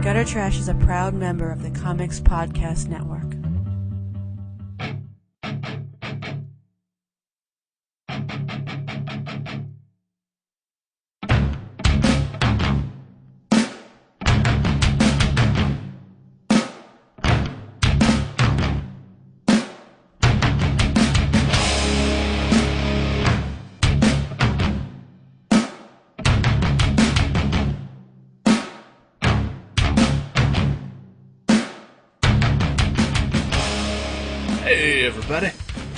Gutter Trash is a proud member of the Comics Podcast Network. Hey everybody,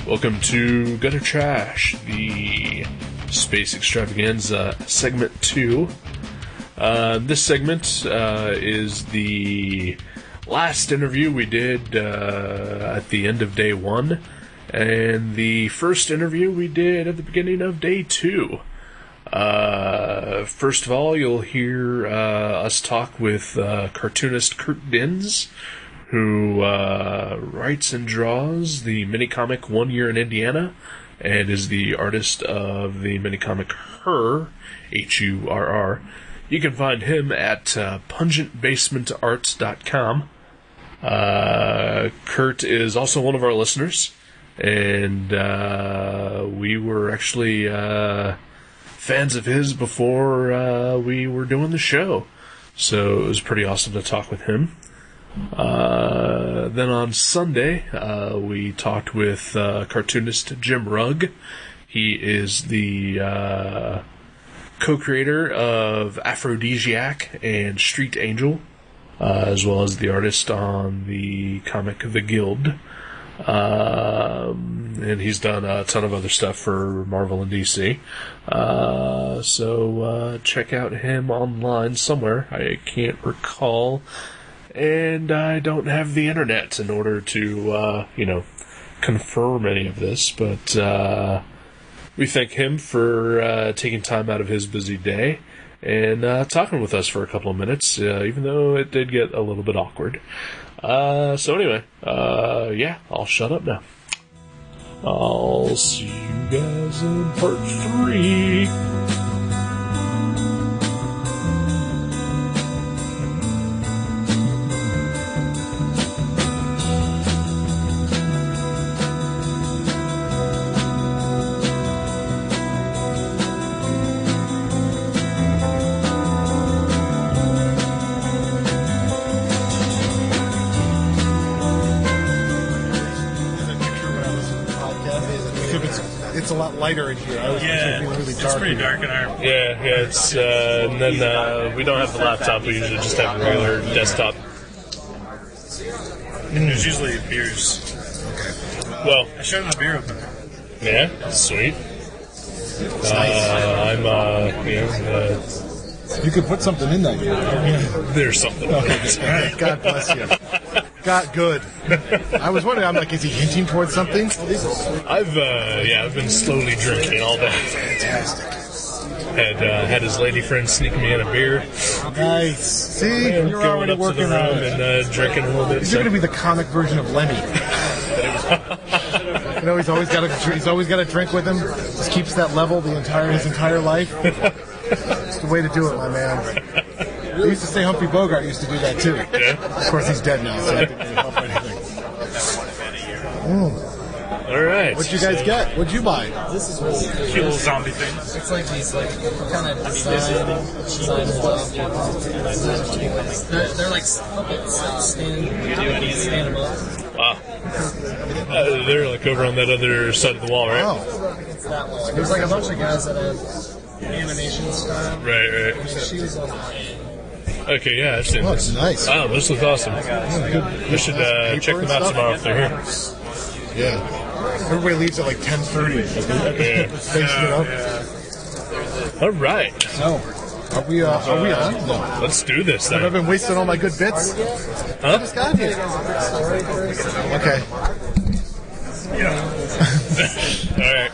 welcome to Gutter Trash, the Space Extravaganza Segment 2. This segment is the last interview we did at the end of Day 1, and the first interview we did at the beginning of Day 2. First of all, you'll hear us talk with cartoonist Kurt Dinse, who writes and draws the mini-comic 1 Year in Indiana, and is the artist of the mini-comic Her, H-U-R-R. You can find him at pungentbasementarts.com. Kurt is also one of our listeners, and we were actually fans of his before we were doing the show, so it was pretty awesome to talk with him. Then on Sunday, we talked with cartoonist Jim Rugg. He is the co-creator of Afrodisiac and Street Angel, as well as the artist on the comic The Guild. And he's done a ton of other stuff for Marvel and DC. So check out him online somewhere. I can't recall. And I don't have the internet in order to, confirm any of this, but we thank him for taking time out of his busy day and talking with us for a couple of minutes, even though it did get a little bit awkward. So anyway, I'll shut up now. I'll see you guys in part 3. It's a lot lighter in here. I was thinking really dark. It's pretty dark in our... Yeah, it's, and then we don't have the laptop, we usually just have a regular desktop. There's usually beers. Okay. Well, I showed him the beer opener. yeah, sweet. You could put something in that. There's something. Okay. God bless you. God, good. I was wondering, I'm like, is he hinting towards something? I've been slowly drinking all day. Fantastic. Had his lady friend sneak me in a beer. Nice. See, And you're going already up to the working room on it. and drinking a little bit. He's going to be the comic version of Lemmy. He's always got a drink with him. Just keeps that level his entire life. It's the way to do it, my man. I used to say Humphrey Bogart used to do that too. Yeah. Of course, he's dead now, so that didn't really help anything. All right. What'd you guys get? What'd you buy? This is really cool. Cute little zombie thing. It's like these kind of design they're like puppets, like stand them up. Wow. They're like over on that other side of the wall, right? Oh, It's that one. There's like a bunch of guys that have animation style. Right. She was on Okay, yeah, I've seen it's this. nice. Oh, this looks awesome. We should check them out tomorrow if they're here. Yeah. Everybody leaves at like 10:30. Yeah. Finishing it up. All right. So, are we on? No. Let's do this Have I then. been wasting all my good bits? Huh? I just got here. Okay. All right.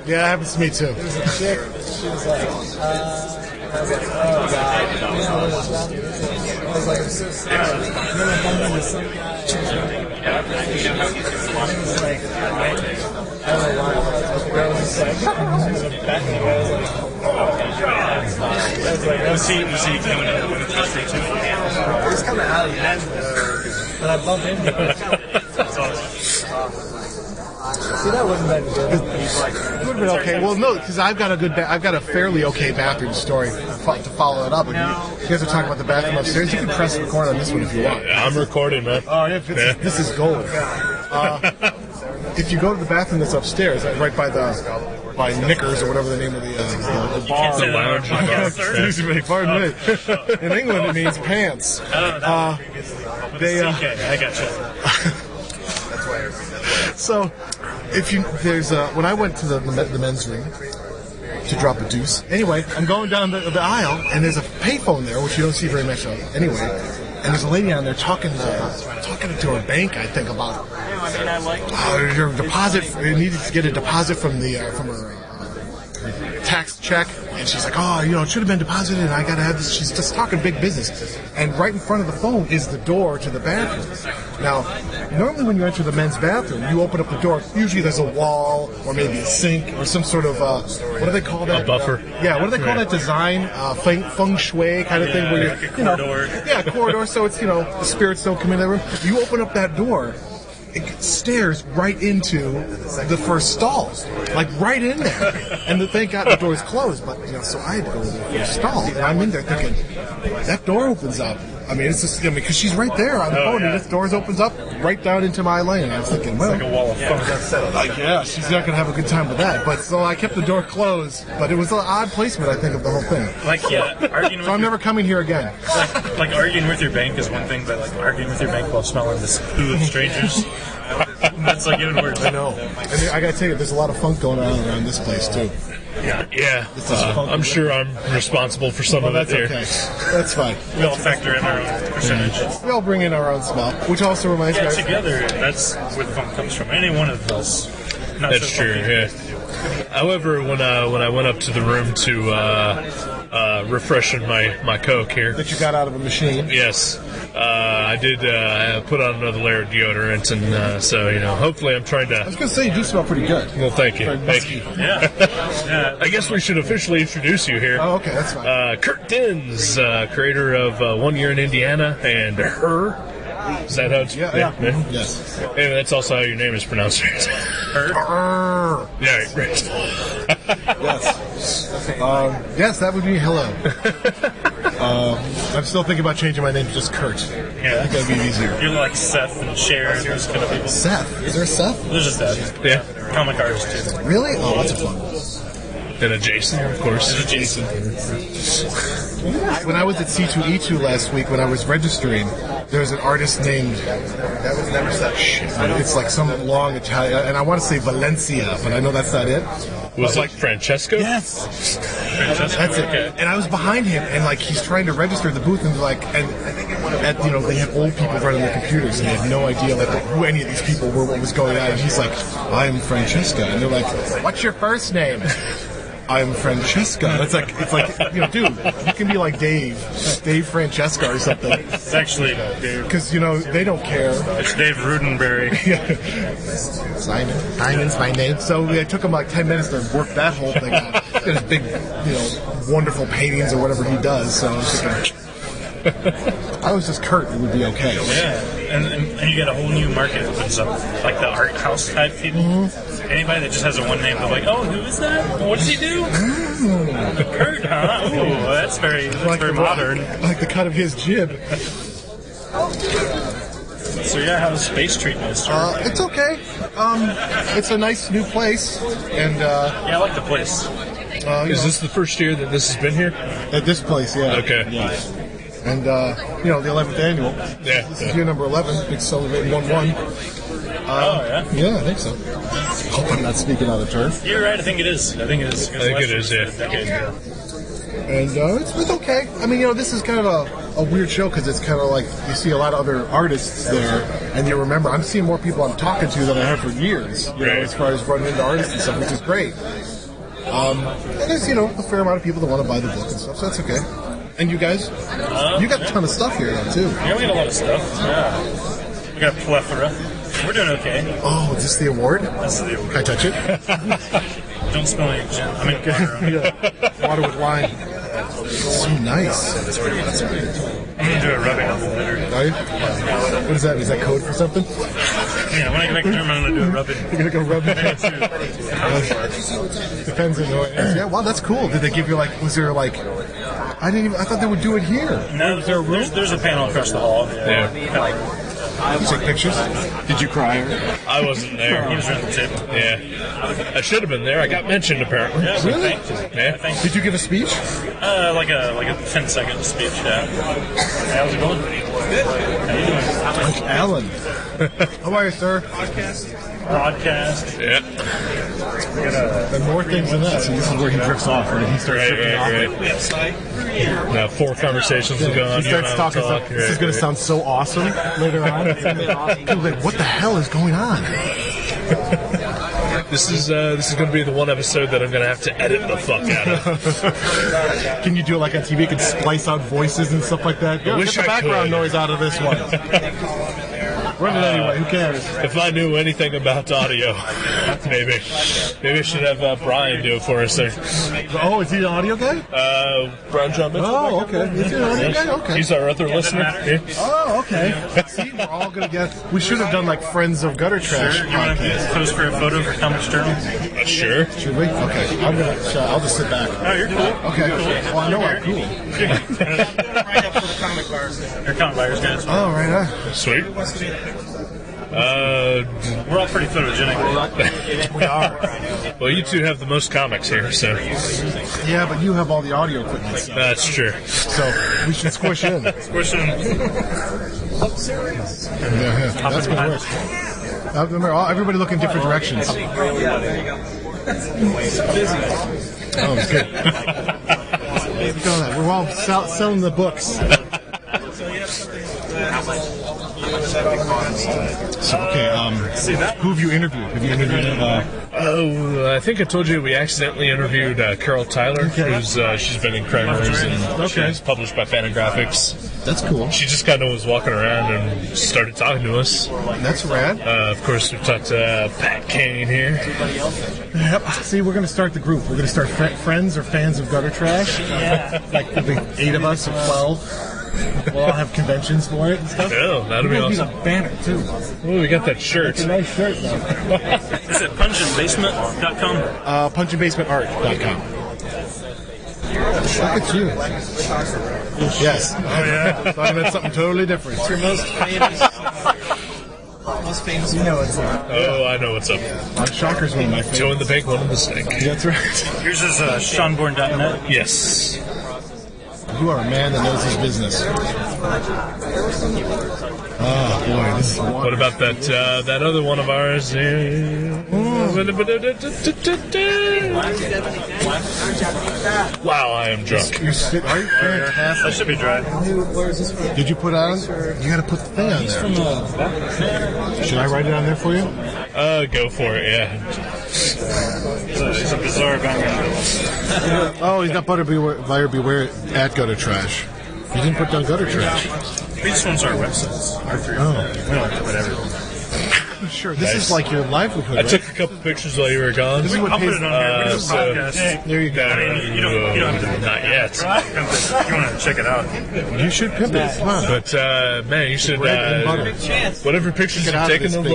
Yeah, it happens to me too. chick. She was like, I was like, oh god. I was like, I'm so sorry. And then I bumped into some guy. He was like, I don't know why. The girl was just like, she was backing. I was like, Was he coming in with the street too? he was coming out of the end, but I bumped into him. See, that wasn't that good. It would have been okay. Well, no, because I've got a fairly okay bathroom story to follow it up. And you guys are talking about the bathroom upstairs. You can press record on this one if you want. I'm recording, man. Oh, yeah, this is gold. If you go to the bathroom that's upstairs, right by Knickers or whatever the name of the bar. The lounge. Excuse me, pardon me. In England, it means pants. I got you. So, when I went to the men's room to drop a deuce. Anyway, I'm going down the aisle, and there's a payphone there, which you don't see very much of anyway. And there's a lady on there talking to her bank, I think, about her deposit. You needed to get a deposit from her tax check, and she's like, it should have been deposited, and I gotta have this. She's just talking big business. And right in front of the phone is the door to the bathroom. Now, normally when you enter the men's bathroom, you open up the door. Usually there's a wall, or maybe a sink, or some sort of, what do they call that? A buffer. What do they call that design? Feng shui kind of thing? Where like a corridor. A corridor, so it's, the spirits don't come in that room. You open up that door, it stares right into the first stall, like right in there. And thank God the door is closed, but so I had to go to the first stall. And I'm in there thinking, that door opens up. I mean, it's just because she's right there on the phone, and this door opens up right down into my lane. And I was thinking, well, Like a wall of funk. she's not gonna have a good time with that. But so I kept the door closed. But it was an odd placement, I think, of the whole thing. Arguing with So I'm never coming here again. like arguing with your bank is one thing, but like arguing with your bank while smelling this poo of strangers, that's like even worse. I know. And I gotta tell you, there's a lot of funk going on around this place too. Yeah. I'm sure I'm responsible for some of it That's here. okay. That's fine. We all factor in our own percentage. We all bring in our own smell, which also reminds me. Together, that's where the funk comes from. Any one of us. That's true. Yeah. However, when I went up to the room to refreshen my Coke here, That you got out of a machine. yes, I did put on another layer of deodorant, and so hopefully I'm trying I was to. gonna say you do smell pretty good. Well, thank you, Very thank you. musky. Yeah. I guess we should officially introduce you here. Oh, okay, that's fine. Kurt Dinse, creator of 1 Year in Indiana and Her. Is that how it's? Yeah. Yes. And that's also how your name is pronounced. Arr. Yeah, right. Yes. Yes, that would be hello. I'm still thinking about changing my name to just Kurt. Yeah. I think that'd be easier. You're like Seth and Cher and those kind of people. Seth. Is there a Seth? There's just that. Yeah. Comic artist too. Really? Oh, that's a fun one. And a Jason, of course. There's a Jason. When I was at C2E2 last week, when I was registering, there's an artist named. That was never such shit. It's like some long Italian, and I want to say Valencia, but I know that's not it. Was it Francesco? Yes. Francesco, That's it. okay. And I was behind him, and like he's trying to register at the booth, and they had old people running the computers, and they had no idea who any of these people were, what was going on. And he's like, "I'm Francesca," and they're like, "What's your first name?" I'm Francesca. It's like, dude, you can be like Dave Francesca or something. It's actually Dave. Because, they don't care. It's Dave Rudenberry. Simon's my name. So it took him like 10 minutes to work that whole thing out. His big, wonderful paintings or whatever he does. So I was thinking, I was just Kurt, it would be okay. Yeah, and you get a whole new market opens up, like the art house type people. Mm-hmm. Anybody that just has a one name, they're like, oh, who is that? What does he do? Kurt, huh? Ooh, that's very modern. Like the cut of his jib. So yeah, how's Space treatment? It's okay. It's a nice new place, and I like the place. Is this the first year that this has been here? At this place, yeah. Okay. Yeah. And the 11th annual. Yeah. This is year number 11. Big celebrating 1-1. Yeah, I think so. Hope I'm not speaking out of turn. You're right. I think it is. I think it is. Yeah. And it's okay. I mean, this is kind of a weird show because it's kind of like you see a lot of other artists there, and you remember I'm seeing more people I'm talking to than I have for years. As far as running into artists and stuff, which is great. And there's a fair amount of people that want to buy the book and stuff, so that's okay. And you guys, you got a ton of stuff here now too. Yeah, we got a lot of stuff. Yeah, we got a plethora. We're doing okay. Oh, is this the award? That's the Can I touch it? Don't spill any gin. I mean, water. Water with wine. So nice. I'm going to do a rubbing on the later. Are you? What is that? Is that code for something? Yeah, when I get back to Germany, I'm going to do a rubbing. You're going to go rub it? Depends on the Yeah, wow, that's cool. Did they give you, like, was there, like... I thought they would do it here. No, is there a room? There's a panel across the hall. Yeah. You take pictures? Did you cry? I wasn't there. He was running the table. Yeah. I should have been there. I got mentioned, apparently. Yeah, Really? Yeah. Did you give a speech? Like a 10-second speech, yeah. Hey, how's it going? How you doing? Alan. How are you, sir? Broadcast. Yeah. And more things than that. So this is where he drifts off, right? He starts drifting off. Now 4 conversations will go on. He starts talking stuff. This is going to sound so awesome later on. People are like, what the hell is going on? This is going to be the one episode that I'm going to have to edit the fuck out of. Can you do it like on TV? You can splice out voices and stuff like that? Yeah, wish get the I background could. noise out of this one. Run it anyway. Who cares? If I knew anything about audio, maybe I should have Brian do it for us there. Oh, is he an audio guy? Brian John Mitchell. Oh, okay. Is he an audio guy? Okay. He's our other listener. Yeah. Oh, okay. See, we're all going to get... We should have done like Friends of Gutter Trash Sure, you want to podcast. post for a photo for Comics Journal? Sure. Should we? Okay. I'll just sit back. Oh, you're cool. Okay. Well, I know I'm cool. Right up for the comic bars. They're comic buyers, guys. Oh, right on. Sweet. We're all pretty photogenic. We are. Well, you two have the most comics here, so Yeah, but you have all the audio equipment, that's true. so we should squish in. Question. Yeah, that's going to work. Remember, everybody look in different directions. Oh, it's good. Look at all that. We're all selling the books. So, okay, who have you interviewed? Have you interviewed I think I told you we accidentally interviewed Carol Tyler, who's she's been in Kramers and she's published by Fantagraphics. That's cool. She just kind of was walking around and started talking to us. That's rad. Of course, we talked to Pat Kane here. Yep. See, we're going to start the group. We're going to start friends or fans of Gutter Trash. Like there'll be 8 of us or 12. We'll all have conventions for it and stuff. Oh, that'll be awesome. A banner too. Oh, we got that shirt. It's a nice shirt though. Is it punchingBasement.com? Punchingbasementart.com. Look at you. Yes. Oh yeah. Talking about something totally different. Your most famous. You know what's up. Oh, I know what's up. Shocker's one of my favorites. Joe and the Big One and the Snake. That's right. Yours is SeanBourne.net. Yes. You are a man that knows his business. Oh boy, this is wonderful. What about that other one of ours? Wow, I am drunk. You're fantastic. That should be dry. Where is this from? Did you put on? You got to put the thing on there. Should I write it on there for you? Go for it, yeah. It's a bizarre background. Oh, he's got buyer beware at Gutter Trash. He didn't put down Gutter Trash. We just want our websites. Oh, We don't whatever. sure. This Nice. is like your livelihood. I right? took a couple pictures while you were gone. This is what I'll put pays. it on here. We just so- podcast. There you go. I mean, you don't have to. Not yet. If you want to check it out. You should pimp it. Come on. But man, you should Bread and butter. whatever pictures Get you're out of taking this of, big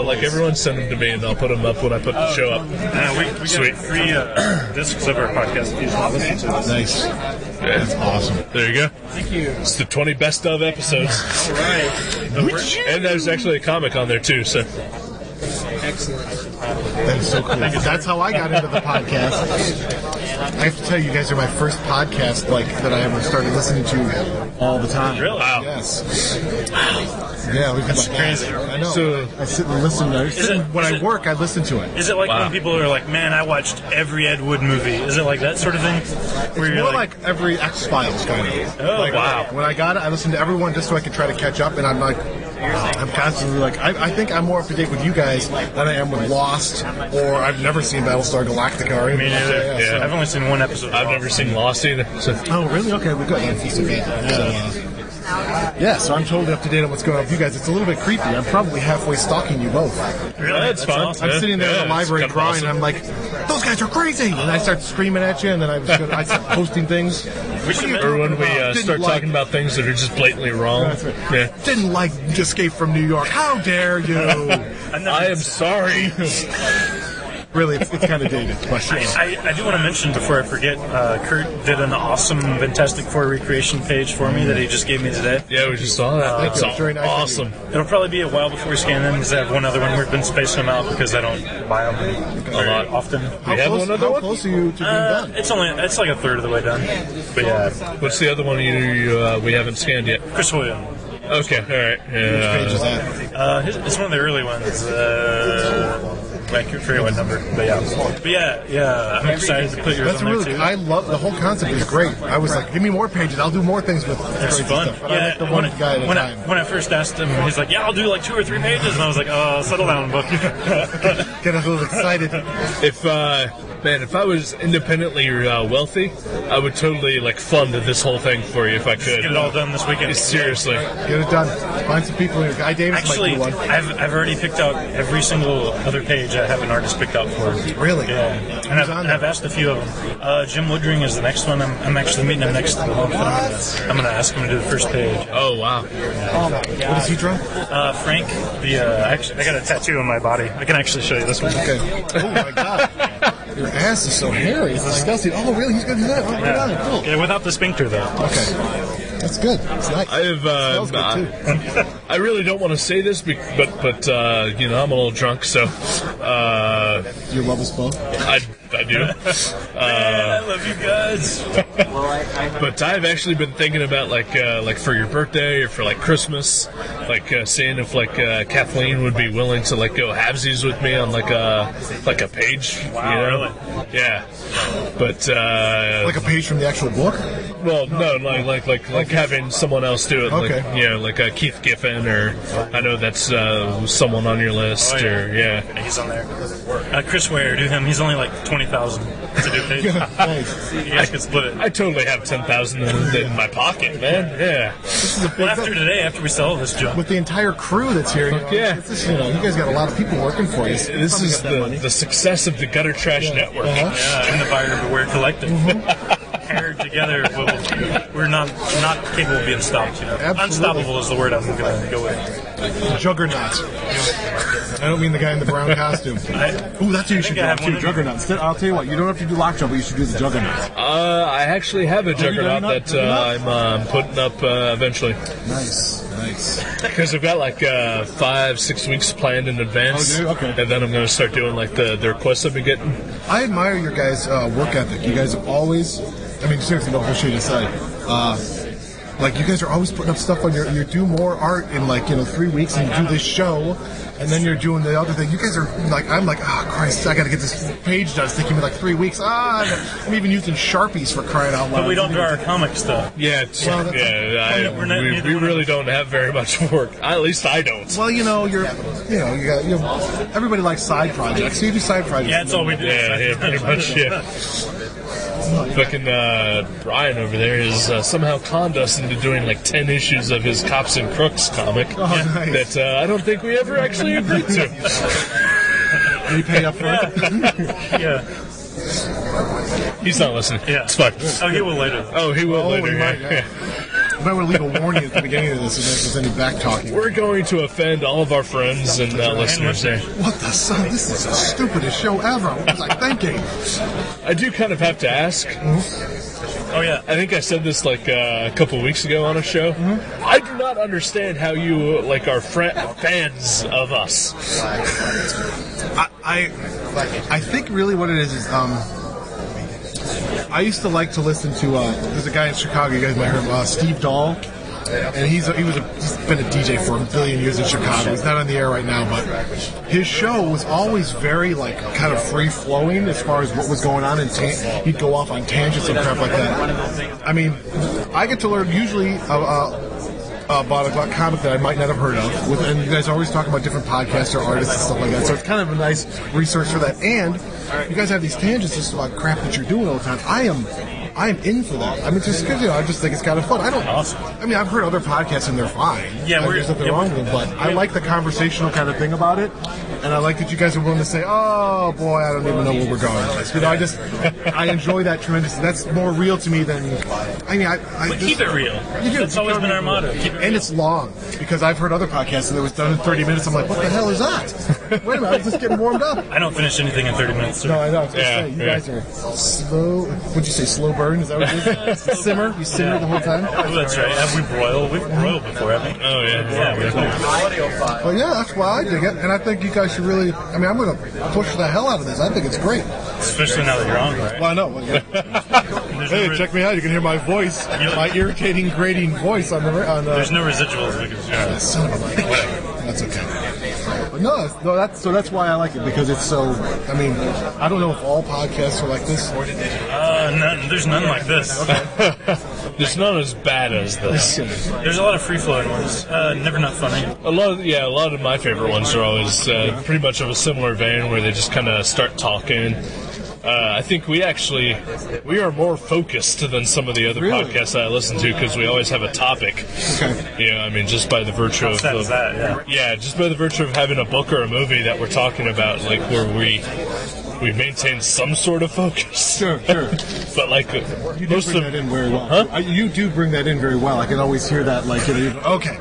like everyone, send them to me, and I'll put them up when I put the show up. We Sweet. got 3 discs of our podcast. If you want to listen to it. Nice. That's awesome. There you go. Thank you. It's the 20 best of episodes, All right. and there's actually a comic on there too. So Excellent. That is so cool. That's how I got into the podcast. I have to tell you, you guys are my first podcast that I ever started listening to all the time. Really? wow. Yes. Yeah, we've got crazy. I know. So- I sit and listen. When I is it- work, I listen to it. Is it like Wow. when people are like, "Man, I watched every Ed Wood movie"? Is it like that sort of thing? Where It's you're more like every X-Files kind of. Oh, wow. When I got it, I listened to everyone just so I could try to catch up, and I'm constantly like, I think I'm more up to date with you guys than I am with Lost, or I've never seen Battlestar Galactica or anything. Me neither. Yeah. I've only seen one episode. I've never seen Lost either. So Oh, really? Okay, we've got you. So, Yeah, so I'm totally up to date on what's going on with you guys. It's a little bit creepy. I'm probably halfway stalking you both. Really? That's fun. awesome. I'm sitting there in the library it's crying, kinda and I'm like, those guys are crazy! And I start screaming at you, and then I start posting things. We should Or when we Didn't start like- talking about things that are just blatantly wrong. That's right. Yeah. Didn't like Escape from New York. How dare you? I am sorry. Really, it's kind of dated. But I do want to mention before I forget, Kurt did an awesome Fantastic Four recreation page for me that he just gave me today. Yeah, we just saw that. Thank That's you. It's very nice of you. awesome. It'll probably be a while before we scan them because I have one other one. We've been spacing them out because I don't buy them very lot. often. how have close, one other how one? close are you to being done? It's like a third of the way done. But yeah, What's the other one we haven't scanned yet? Chris William. Okay, all right. Which page is that? It's one of the early ones. I forget what number, but yeah. I'm excited to put yours That's on there really. too. I love the whole concept. Is great. I was like, give me more pages. I'll do more things with It's crazy fun. stuff. But I like the when one I- guy at a when time. when I first asked him, he's like, "Yeah, I'll do like 2 or 3 pages," and I was like, "Oh, settle down, book." Get a little excited. If I was independently wealthy, I would totally fund this whole thing for you if I could. Get it all done this weekend. Seriously. Get it done. Find some people here. Guy Davis Actually, might do one. I've already picked out every single other page. I have an artist picked out for. Really? Yeah, and Who's on I've there? asked a few of them. Jim Woodring is the next one. I'm actually meeting him next month. I'm gonna ask him to do the first page. Oh, wow. What does he draw? Frank, I got a tattoo on my body. I can actually show you this one. Okay. Oh my god. Your ass is so hairy. It's disgusting. Oh really? He's gonna do that? Oh my god. Cool. Yeah, without the sphincter though. Okay. That's good. It's nice. I have. Smells good too. I really don't want to say this, but I'm a little drunk, so You love us both. I do. I love you guys. But I've actually been thinking about like for your birthday or for Christmas, seeing if Kathleen would be willing to go halvesies with me on like a page. Wow, really? Yeah. But Like a page from the actual book? well, no, like having someone else do it. Okay. Like Keith Giffen, or I know that's someone on your list, Oh, yeah. or yeah. He's on there. Chris Ware, do him. He's only like 20,000 to do pages. Nice. You guys can split it. I totally have 10,000 in my pocket, man. Yeah. This is a big Well, after today, after we sell this junk. with the entire crew that's here. yeah. It's just, you guys got a lot of people working for you. So you This probably is got that money. the success of the Gutter Trash Network. Uh-huh. And the Buyer Beware Collective. Paired together, we're not capable of being stopped. Absolutely. Unstoppable is the word I'm going to go with. Juggernaut. I don't mean the guy in the brown costume. Ooh, that's who you should I have do one too. of Juggernaut. Instead, I'll tell you what. You don't have to do Lockjaw, but you should do the Juggernaut. I actually have a Juggernaut Juggernaut? that I'm putting up eventually. Nice. Because I've got 5-6 weeks planned in advance. Oh, do you? Okay. And then I'm going to start doing the requests I've been getting. I admire your guys' work ethic. You guys have always, I mean, seriously, no bullshit aside. You guys are always putting up stuff on you do more art in 3 weeks, and you do this show, and then you're doing the other thing. You guys are I'm oh Christ, I got to get this page done. It's taking me 3 weeks. I'm even using Sharpies for crying out loud. But we don't draw our comic stuff. Yeah, we really don't have very much work. At least I don't. Well, everybody likes side projects. So you do side projects. Yeah, that's all we do. Yeah, pretty much, yeah. Fucking Brian over there has somehow conned us into doing 10 issues of his Cops and Crooks comic Oh, nice. that I don't think we ever actually agreed to. Did you pay up front? Yeah. He's not listening. Yeah. It's fine. Oh, he will later. Oh, he will later. he might, yeah. You might want to leave a warning at the beginning of this if there's any back talking. We're going to offend all of our friends and listeners there. What the son? This is the stupidest show ever. What was I thinking? I do kind of have to ask. Oh, yeah. I think I said this a couple of weeks ago on a show. I do not understand how you are fans of us. I think really what it is I used to like to listen to there's a guy in Chicago, you guys might hear him, Steve Dahl, and he's been a DJ for a billion years in Chicago. He's not on the air right now, but his show was always very kind of free flowing as far as what was going on, and he'd go off on tangents and crap like that. I mean, I get to learn usually about a comic that I might not have heard of, and you guys always talk about different podcasts or artists and stuff like that, so it's kind of a nice research for that. And you guys have these tangents just about crap that you're doing all the time. I am I am in for that. I mean, just because I just think it's kind of fun. I mean, I've heard other podcasts and they're fine. Yeah, there's nothing wrong with them, but I like the conversational kind of thing about it, and I like that you guys are willing to say, "Oh boy, I don't even know where we're going with this." You know, I enjoy that tremendously. That's more real to me than. I mean, But keep it real. You do. That's always been our motto. Keep it real. And it's long because I've heard other podcasts and it was done in 30 minutes. I'm like, what the hell is that? Wait a minute, I was just getting warmed up. I don't finish anything in 30 minutes. Sir. No, I know. I was gonna say, you guys are slow. What'd you say? Slow burn? Is that what it is? Simmer? You simmer the whole time? Oh, that's right. Have we broiled? We've broiled before, haven't we? Oh, yeah. Well, yeah, that's why I dig it. And I think you guys should really. I mean, I'm going to push the hell out of this. I think it's great. Especially now that you're on, right? Well, I know. Well, yeah. Hey, check me out. You can hear my voice, my irritating, grating voice on the. There's no residuals because Son of a bitch. That's okay. But no, that's why I like it, because it's so. I mean, I don't know if all podcasts are like this. There's none like this. There's none as bad as this. There's a lot of free-flowing ones. Never not funny. A lot of my favorite ones are always pretty much of a similar vein, where they just kind of start talking. I think we are more focused than some of the other podcasts I listen to, because we always have a topic. Okay. You know, I mean, just by the virtue of just by the virtue of having a book or a movie that we're talking about, like where we maintain some sort of focus. Sure. But like you do bring that in very well. Huh? You do bring that in very well. I can always hear that. Like, okay.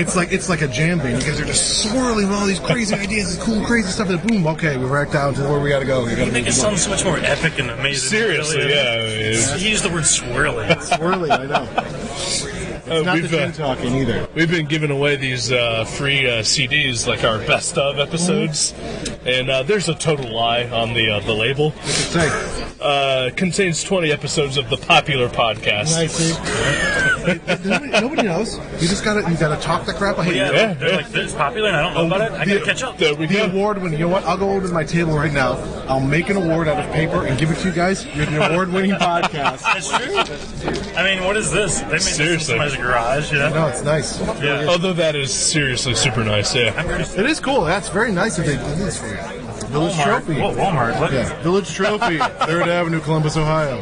It's like a jam band. You guys are just swirling with all these crazy ideas, this cool, crazy stuff, and boom, okay, we're right down to where we got to go. You make it sound so much more epic and amazing. Seriously, He used the word swirling. Swirling, I know. It's not the gin talking either. We've been giving away these free CDs, like our best of episodes, and there's a total lie on the label. What's it say? Contains 20 episodes of the popular podcast. I see. Nobody knows. You gotta talk the crap. They're like, it's popular and I don't know about it. I gotta catch up. The award winning. You know what? I'll go over to my table right now. I'll make an award out of paper and give it to you guys. You're the award winning podcast. That's true. I mean, what is this? They made Seriously. this in somebody's garage, you know? No, it's nice. Yeah. Although that is seriously super nice, yeah. It is cool. That's very nice that they did this for you. Village Trophy. Whoa, Walmart. What? Yeah. Village Trophy, 3rd Avenue, Columbus, Ohio.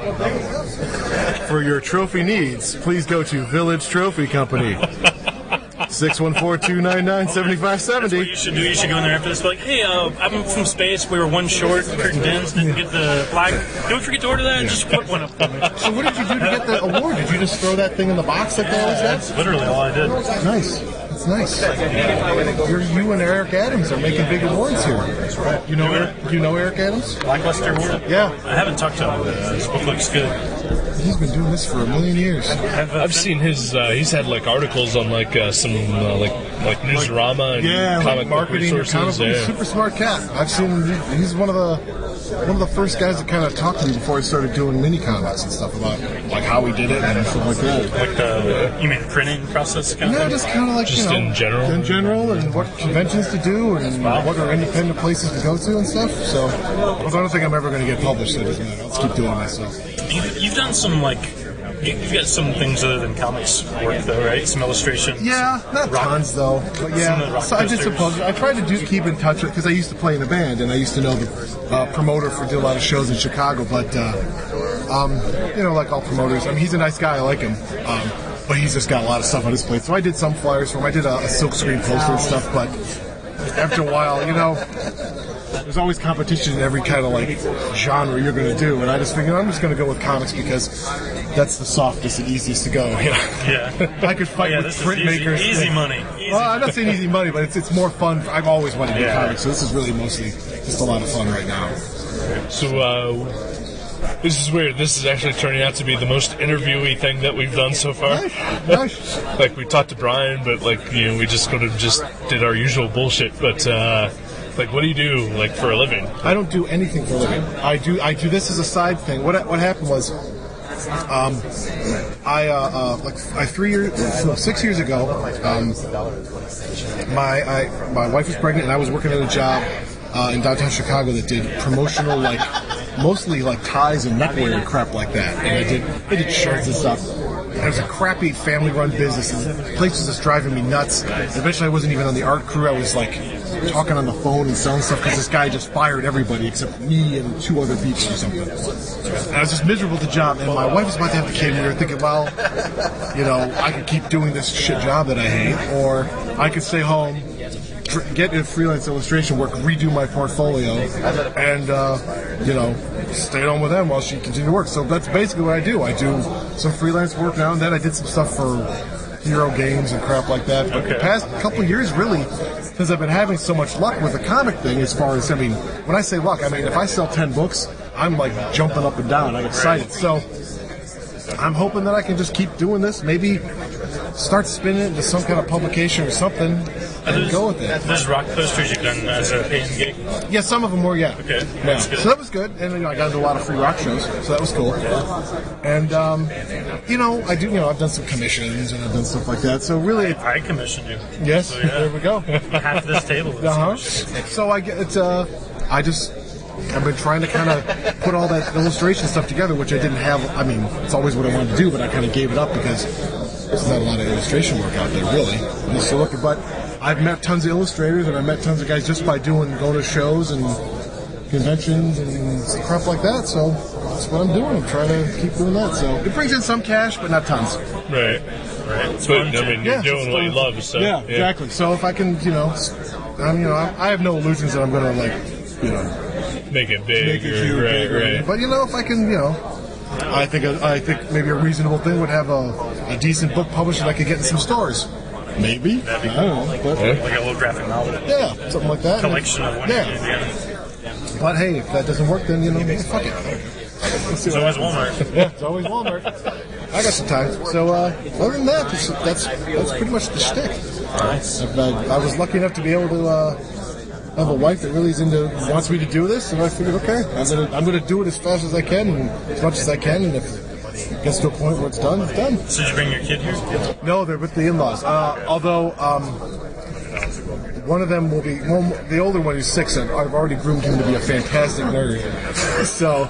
For your trophy needs, please go to Village Trophy Company. 614-299-7570. You should do. You should go in there after this. Be like, hey, I'm from space. We were one short. Curtin Dinse didn't get the flag. Did we forget to order that? Just put one up for me. So what did you do to get the award? Did you just throw that thing in the box like they always do? That's literally all I did. Nice. It's nice. You and Eric Adams are making big awards here. You know Eric Adams? Lackluster award? Yeah. I haven't talked to him. His book looks good. He's been doing this for a million years. I've seen his. He's had like articles on like some like Newsarama and comic book marketing resources. He's a super smart cat. I've seen him. He's one of the first guys that kind of talked to me before he started doing mini comics and stuff about like how he did it and stuff like that. Like you mean the printing process kind of thing? Just kind of like Just in general. In general, and what conventions to do, and what are independent places to go to and stuff. So, I don't think I'm ever going to get published. So it doesn't matter. I'll just keep doing it myself. You've done some you've got some things other than comics work though, right? Some illustration. Yeah, not tons though. But yeah, so I did some posters. I tried to keep in touch with, because I used to play in a band and I used to know the promoter did a lot of shows in Chicago. But like all promoters, I mean, he's a nice guy. I like him. But he's just got a lot of stuff on his plate. So I did some flyers for him. I did a silkscreen poster and stuff. But after a while, there's always competition in every kind of like genre you're going to do, and I just figured I'm just going to go with comics because that's the softest and easiest to go. Yeah. I could fight with printmakers. Easy money. Well, I'm not saying easy money, but it's more fun. I've always wanted to do comics, so this is really mostly just a lot of fun right now. So this is weird. This is actually turning out to be the most interviewee thing that we've done so far. Nice. Like we talked to Brian, but we just could have just did our usual bullshit, but. What do you do, for a living? I don't do anything for a living. I do this as a side thing. What happened was, 6 years ago, my wife was pregnant and I was working at a job in downtown Chicago that did promotional, mostly ties and neckwear and crap like that. And I did shirts and stuff. It was a crappy family-run business. The place was just driving me nuts. Eventually, I wasn't even on the art crew. I was talking on the phone and selling stuff because this guy just fired everybody except me and 2 other people or something. And I was just miserable at the job, and my wife was about to have the kid, and we were thinking, well, I could keep doing this shit job that I hate, or I could stay home, get in freelance illustration work, redo my portfolio, and, stay at home with them while she continued to work. So that's basically what I do. I do some freelance work now and then. I did some stuff for Hero Games and crap like that. But the past couple of years, really, since I've been having so much luck with the comic thing, as far as, when I say luck, if I sell 10 books, I'm like jumping up and down. I'm excited. So I'm hoping that I can just keep doing this, maybe start spinning it into some kind of publication or something, and go with it. Those rock posters you've done as a paying gig? Yeah, some of them were, yeah. Okay, that's good. So that was good, and I got into a lot of free rock shows, so that was cool. And I've done some commissions and I've done stuff like that. So really, I commissioned you. Yes, so, yeah. There we go. Half this table. So I get I've been trying to kind of put all that illustration stuff together, which I didn't have. It's always what I wanted to do, but I kind of gave it up because there's not a lot of illustration work out there, really. I'm still looking, but I've met tons of illustrators, and I've met tons of guys just by going to shows and conventions and crap like that. So that's what I'm doing. I'm trying to keep doing that. So it brings in some cash, but not tons. Right. But you're doing what you love. So yeah, exactly. So if I can, I have no illusions that I'm going to make it big. Make it huge, right. But if I can, I think maybe a reasonable thing would have a decent book published that I could get in some stores. Maybe. I don't know. But, like a little graphic novel. Yeah, something like that. Collection of one. Yeah. But hey, if that doesn't work, then fuck it. It's always Walmart. Yeah, it's always Walmart. I got some time. So other than that, that's pretty much the shtick. Nice. I was lucky enough to be able to have a wife that really wants me to do this, and I figured, okay, I'm gonna do it as fast as I can and as much as I can, and if it gets to a point where it's done, it's done. So did you bring your kid here? No, they're with the in-laws. Although one of them will be, the older one who's 6, I've already groomed him to be a fantastic nerd. So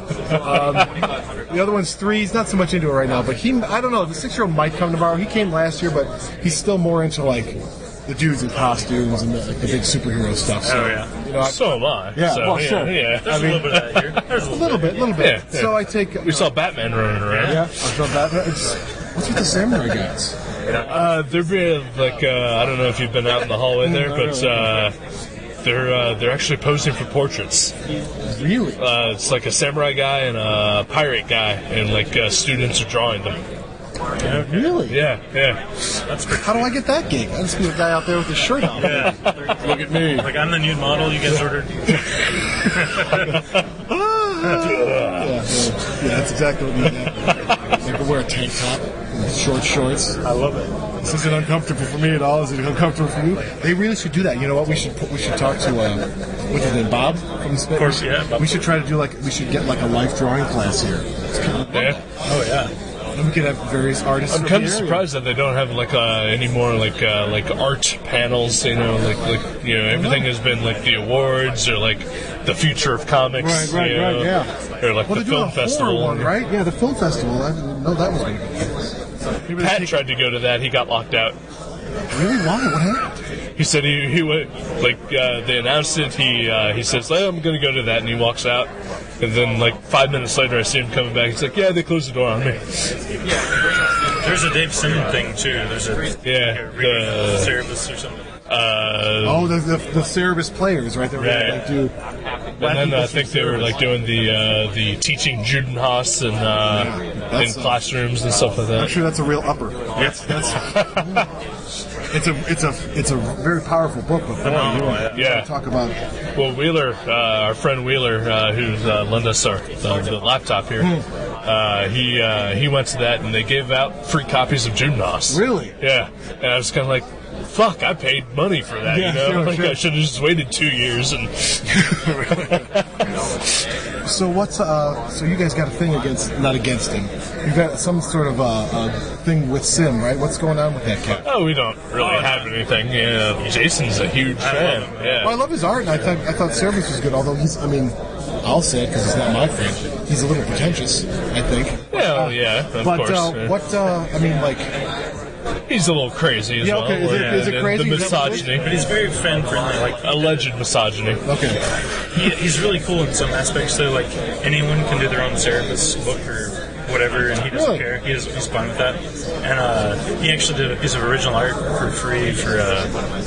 the other one's 3. He's not so much into it right now, but I don't know. The 6-year-old might come tomorrow. He came last year, but he's still more into the dudes in costumes and the big superhero stuff. So, so am I. Yeah, so, sure. Yeah. There's a little bit of that here. There's a little bit. Yeah. So I take. We saw Batman running around. Yeah, I saw Batman. What's with the samurai guys? They're being I don't know if you've been out in the hallway there, but they're actually posing for portraits. Really? It's like a samurai guy and a pirate guy, and students are drawing them. Really? Yeah. That's pretty. How do I get that gig? I just be a guy out there with his shirt on. Yeah. Look at me. Like, I'm the nude model you guys ordered. Yeah, that's exactly what you need. I can wear a tank top and short shorts. I love it. This isn't uncomfortable for me at all. Is it uncomfortable for you? They really should do that. You know what? We should talk to what's his name, Bob from the Spit. Of course, yeah. We should try to do we should get a life drawing class here. Yeah. Oh yeah. And we could have various artists. I'm kind of surprised that they don't have any more art panels. Everything has been the awards or the future of comics. Right. Yeah. Or the film festival. One, right? Yeah, the film festival. I didn't know that was going to be. Pat tried to go to that. He got locked out. Really? Why? What happened? He said he went, they announced it, he says, I'm going to go to that, and he walks out, and then, 5 minutes later, I see him coming back, he's like, yeah, they closed the door on me. There's a Dave Sim thing, too. There's the Cerebus or something. The Cerebus players, right? Right. Do and then I think they were doing the teaching Judenhaus in classrooms and stuff like that. I'm sure that's a real upper. It's a very powerful book. But boy, you talk about. Well, Wheeler, our friend Wheeler, who's lent us the laptop here. He went to that and they gave out free copies of Judenhaus. Really? Yeah, and I was kind of like, fuck, I paid money for that, Sure. I should have just waited 2 years and... So so you guys got a thing not against him. You got some sort of thing with Sim, right? What's going on with that cat? Oh, we don't really have anything. Yeah, Jason's a huge fan. Yeah. Well, I love his art, and I thought Cerebus was good, although I'll say it because he's not my friend. He's a little pretentious, I think. Of course. What, He's a little crazy as Yeah, well. okay. Is it crazy? The Is that what it is? misogyny. But he's very fan-friendly. Like, Alleged misogyny. Okay. he's really cool in some aspects. So, like, anyone can do their own Cerebus book or whatever, and he doesn't Really? care. He's fine with that. And he actually did a piece of original art for free for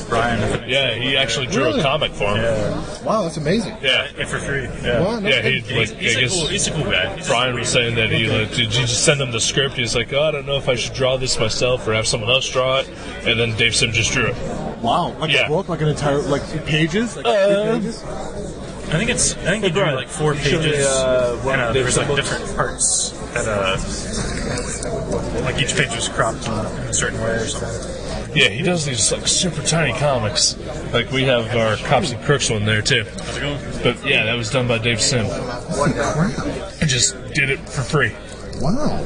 Brian. Yeah, he actually drew Really? a comic for him. Yeah, Wow, that's amazing. Yeah. for free. Yeah. Wow, no Yeah, kidding. He's a cool guy. He's Brian just was saying that he did you just send him the script? He's like, oh, I don't know if I should draw this myself or have someone else draw it. And then Dave Sim just drew it. Wow, like Yeah. a book, like an entire pages, like 3 pages. I think he drew like 4 pages, and there's like different parts that like each page was cropped in a certain way or something. Yeah, he does these like super tiny comics. Like we have our Cops and Crooks one there too. How's it going? But yeah, that was done by Dave Sim. He just did it for free. Wow.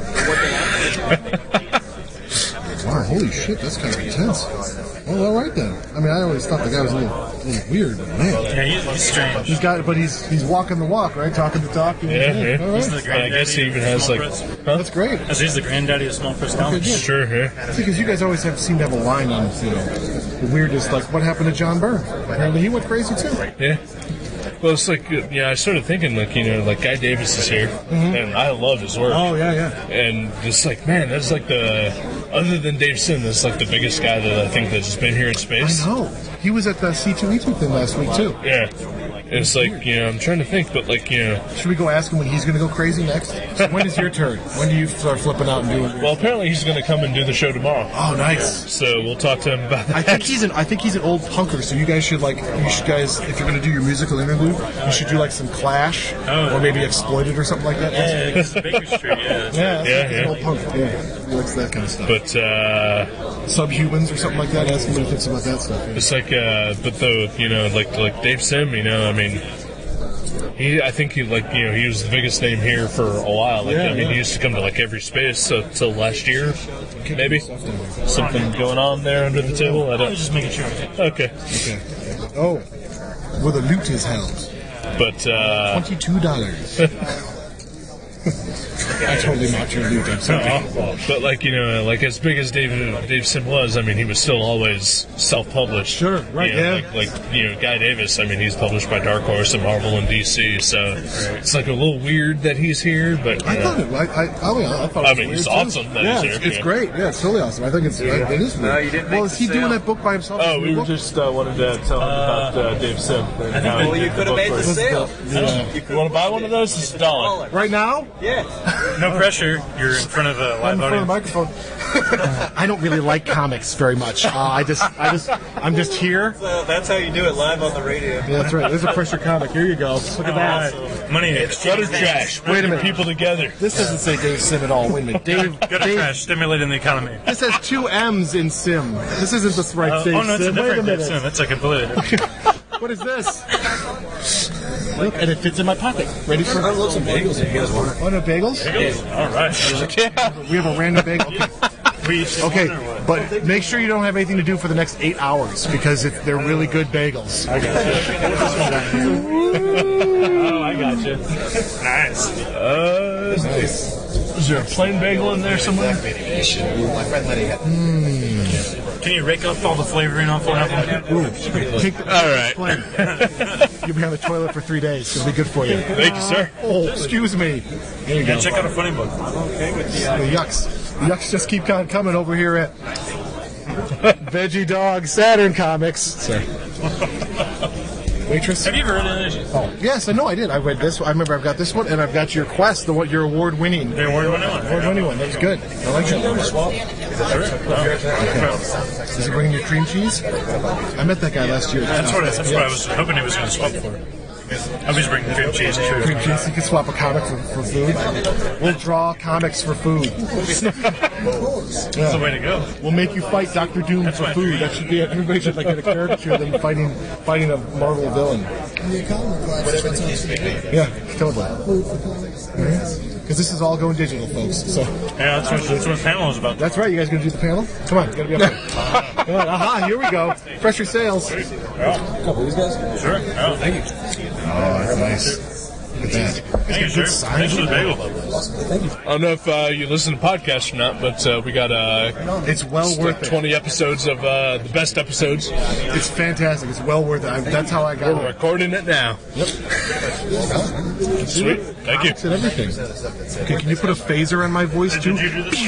Wow, holy shit, that's kind of intense. Well, all right then. I mean, I always thought the guy was a little weird, but man. Yeah, he's strange. He's walking the walk, right? Talking the talk. And, Yeah. all He's right. the I guess he even has like, That's great. As he's the granddaddy of small press comics. good. sure, yeah. Because you guys always seem to have a line on, the weirdest, like what happened to John Byrne. Apparently he went crazy too. Yeah. Well, it's like, I started thinking, like, like Guy Davis is here, and I love his work. Oh yeah. And it's like, man, that's like other than Dave Sim, that's like the biggest guy that I think that's been here in space. I know. He was at the C2E2 thing last week too. Yeah. It's like, I'm trying to think, but like, Should we go ask him when he's going to go crazy next? So when is your turn? When do you start flipping out and doing? well, apparently he's going to come and do the show tomorrow. Oh, nice. So we'll talk to him about that. I think he's an old punker. So you guys should if you're going to do your musical interlude, you should do like some Clash or maybe Exploited or something like that. Yeah, it's Baker Street, yeah. Yeah, Yeah. An old punk. Yeah, he likes that kind of stuff. But, Subhumans or something like that. Ask him what he thinks about that stuff. Yeah. it's like, but though, like Dave Sim, I mean, I think he was the biggest name here for a while. Like, Yeah, he used to come to like every space till last year, maybe. Something going on there under the table. I I don't. was just making sure. Okay, Okay. Oh, where the loot is held. but $22. I totally mocked your loot. I'm sorry. but like as big as Dave Sim was, I mean, he was still always self-published. Sure, right, yeah. Like Guy Davis. I mean, he's published by Dark Horse and Marvel and DC. So it's like a little weird that he's here, but I thought it. I thought. I mean, he's awesome that Yeah, he's here. it's great. Yeah, it's totally awesome. I think it is weird. No, you didn't make Well, is he the doing sale. that book by himself? Oh, His we new were book? just wanted to tell him about Dave Sim. Well, you could have made the sale. You want to buy one of those? It's $1. Right now. Yeah. No pressure. You're in front of a I'm live in front of the audience. microphone. I don't really like comics very much. I'm just here. So that's how you do it live on the radio. Yeah, that's right. There's a pressure comic. Here you go. Look at that. Money Gutter trash. Wait a Bringing minute. people together. This doesn't say Dave Sim at all. Wait a minute. Dave. Gutter trash stimulating the economy. This has 2 M's in Sim. This isn't the right Dave Oh no, it's a Sim. Wait a different minute. Sim. That's a completely different. What is this? Look, and it fits in my pocket. Ready for I'll look some bagels if you guys want. Oh, no bagels? All right. We have a random bagel. Okay, but make sure you don't have anything to do for the next 8 hours because they're really good bagels. Oh, I got you. Nice. Nice. Is there a plain bagel in there somewhere? My friend Letty had. Can you rake up all the flavoring off one of them? Take the, All right. You'll be on the toilet for 3 days. It'll be good for you. Thank you, sir. Oh, excuse me. There you go. Check out a funny book. The yucks. The yucks just keep on coming over here at Veggie Dog Saturn Comics. Sorry. Waitress? Have you ever read any of Oh, yes, I know I did. I read this one. I remember I've got this one, and I've got your Quest, your award-winning. the award-winning one? Award-winning one. That was good. I like that one. Is he bringing your cream cheese? I met that guy last year. That's what I was hoping he was going to swap for. I was bringing cream cheese. Cream cheese. You can swap a comic for food. We'll draw comics for food. That's the way to go. We'll make you fight Dr. Doom for my food. dream. That should be it. Everybody should like get a caricature of them fighting a Marvel villain. Yeah, totally. Because this is all going digital, folks. So Yeah, that's what the panel is about. that's right. You guys gonna do the panel? Come on, gotta be up there. Come on, aha! Here we go. Pressure sales. A couple of these guys? Sure. Oh, thank you. Oh, that's nice. Look at that. Thank you, sir. Thanks for the bagel. I don't know if you listen to podcasts or not, but we got It's well worth it. 20 episodes of the best episodes. It's fantastic. It's well worth it. That's how I got We're it. recording it now. Yep. Sweet. Thank you. It's and everything. Okay, can you put a phaser on my voice too? Did you do this?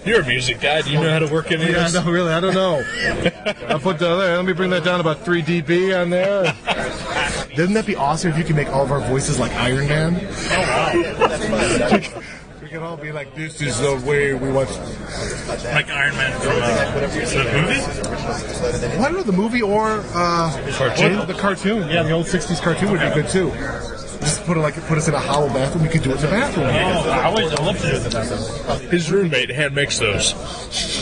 You're a music guy. Do you know how to work any of Yeah, this? no, really, I don't know. I'll put there. Let me bring that down about 3 dB on there. Doesn't that be awesome if you can make all of our voices like Iron Man? Oh, wow. We can all be like, this is the way we want. Like Iron Man from the movie? Well, I don't know, the movie or Cartoon? or the cartoon. Yeah, the old 60s cartoon would be good too. Just put us in a hollow bathroom. We could do it in the bathroom. Oh, I love to do it in the bathroom. His roommate hand makes those.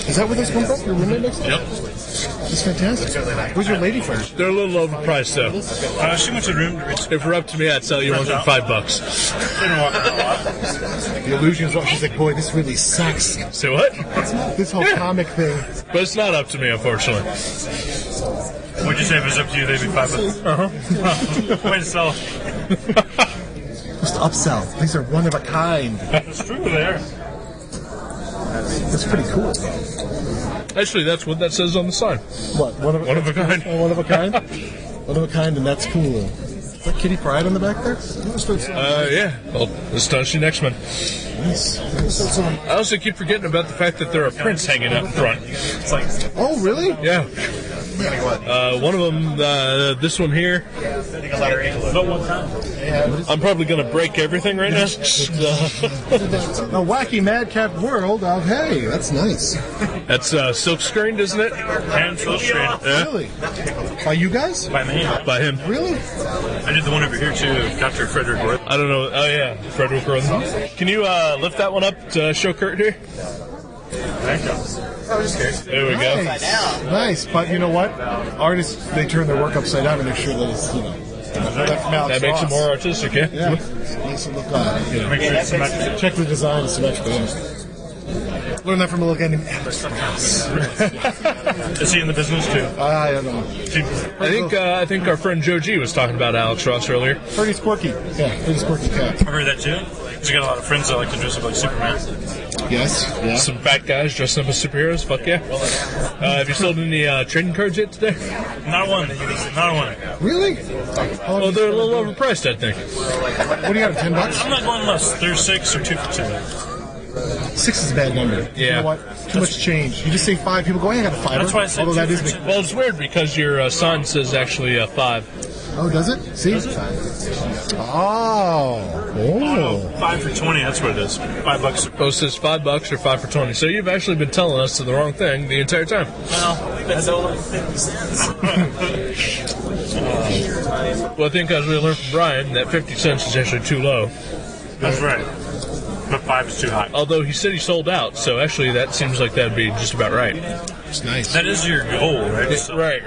Is that where those come from? Your roommate makes them? Yep. It's fantastic. Where's your lady friend? They're a little overpriced, though. She went to the room to reach. If it were up to me, I'd sell you one for $5. The illusion is what she's like, boy, this really sucks. Say what? This whole comic thing. But it's not up to me, unfortunately. Would you say if it was up to you, they'd be $5? Uh-huh. Way to sell. Just upsell. These are one of a kind. It's true, they are. That's pretty cool. Actually, that's what that says on the sign. What? One of a kind. Oh, one of a kind? One of a kind, and that's cool. Is that Kitty Pryde on the back there? Yeah. Well, astonishing X-Men. Nice. I also keep forgetting about the fact that there are prints hanging out in front. It's like, Oh, really? Yeah. One of them, this one here. but one time. I'm probably going to break everything right now. A wacky madcap world of, hey, that's nice. That's silk screened, isn't it? Hand silk screen. Yeah. Really? By you guys? By me. By him. Really? I did the one over here, too. Dr. Frederick Worth. I don't know. Oh, yeah. Frederick Worth. Can you lift that one up to show Kurt here? Thank you. There we go. Nice. Nice. But you know what? Artists, they turn their work upside down to make sure that it's, That makes it more artistic, yeah? Yeah. Makes it look Make sure it's symmetrical. check the design, it's symmetrical. Yeah. Learn that from a little guy named Alex. Is he in the business, too? I don't know. I think our friend Joe G was talking about Alex Ross earlier. Pretty quirky. Yeah, pretty quirky cat. I've heard that, too. Because you got a lot of friends that like to dress up like Superman. Yes. Yeah. Some fat guys dressing up as superheroes. Fuck yeah. Have you sold any trading cards yet today? Not one. Not one. Really? Well, they're a little overpriced, I think. What do you have, $10? I'm not going less. There's 6 or 2 for 10. 6 is a bad number. Yeah. You know what? Too much change. You just say 5, people go, hey, I got a 5. That's why I said Although that 2 is for big. 10. Well, it's weird because your sign says actually 5. Oh, does it? See? Oh. Oh, 5 for 20. That's what it is. $5. Oh, it says $5 or 5 for 20. So you've actually been telling us the wrong thing the entire time. Well, that's only 50 cents. Well, I think as we learned from Brian, that 50 cents is actually too low. That's right. But 5 is too high. Although he said he sold out, so actually that seems like that'd be just about right. It's nice. That is your goal, right? So Right.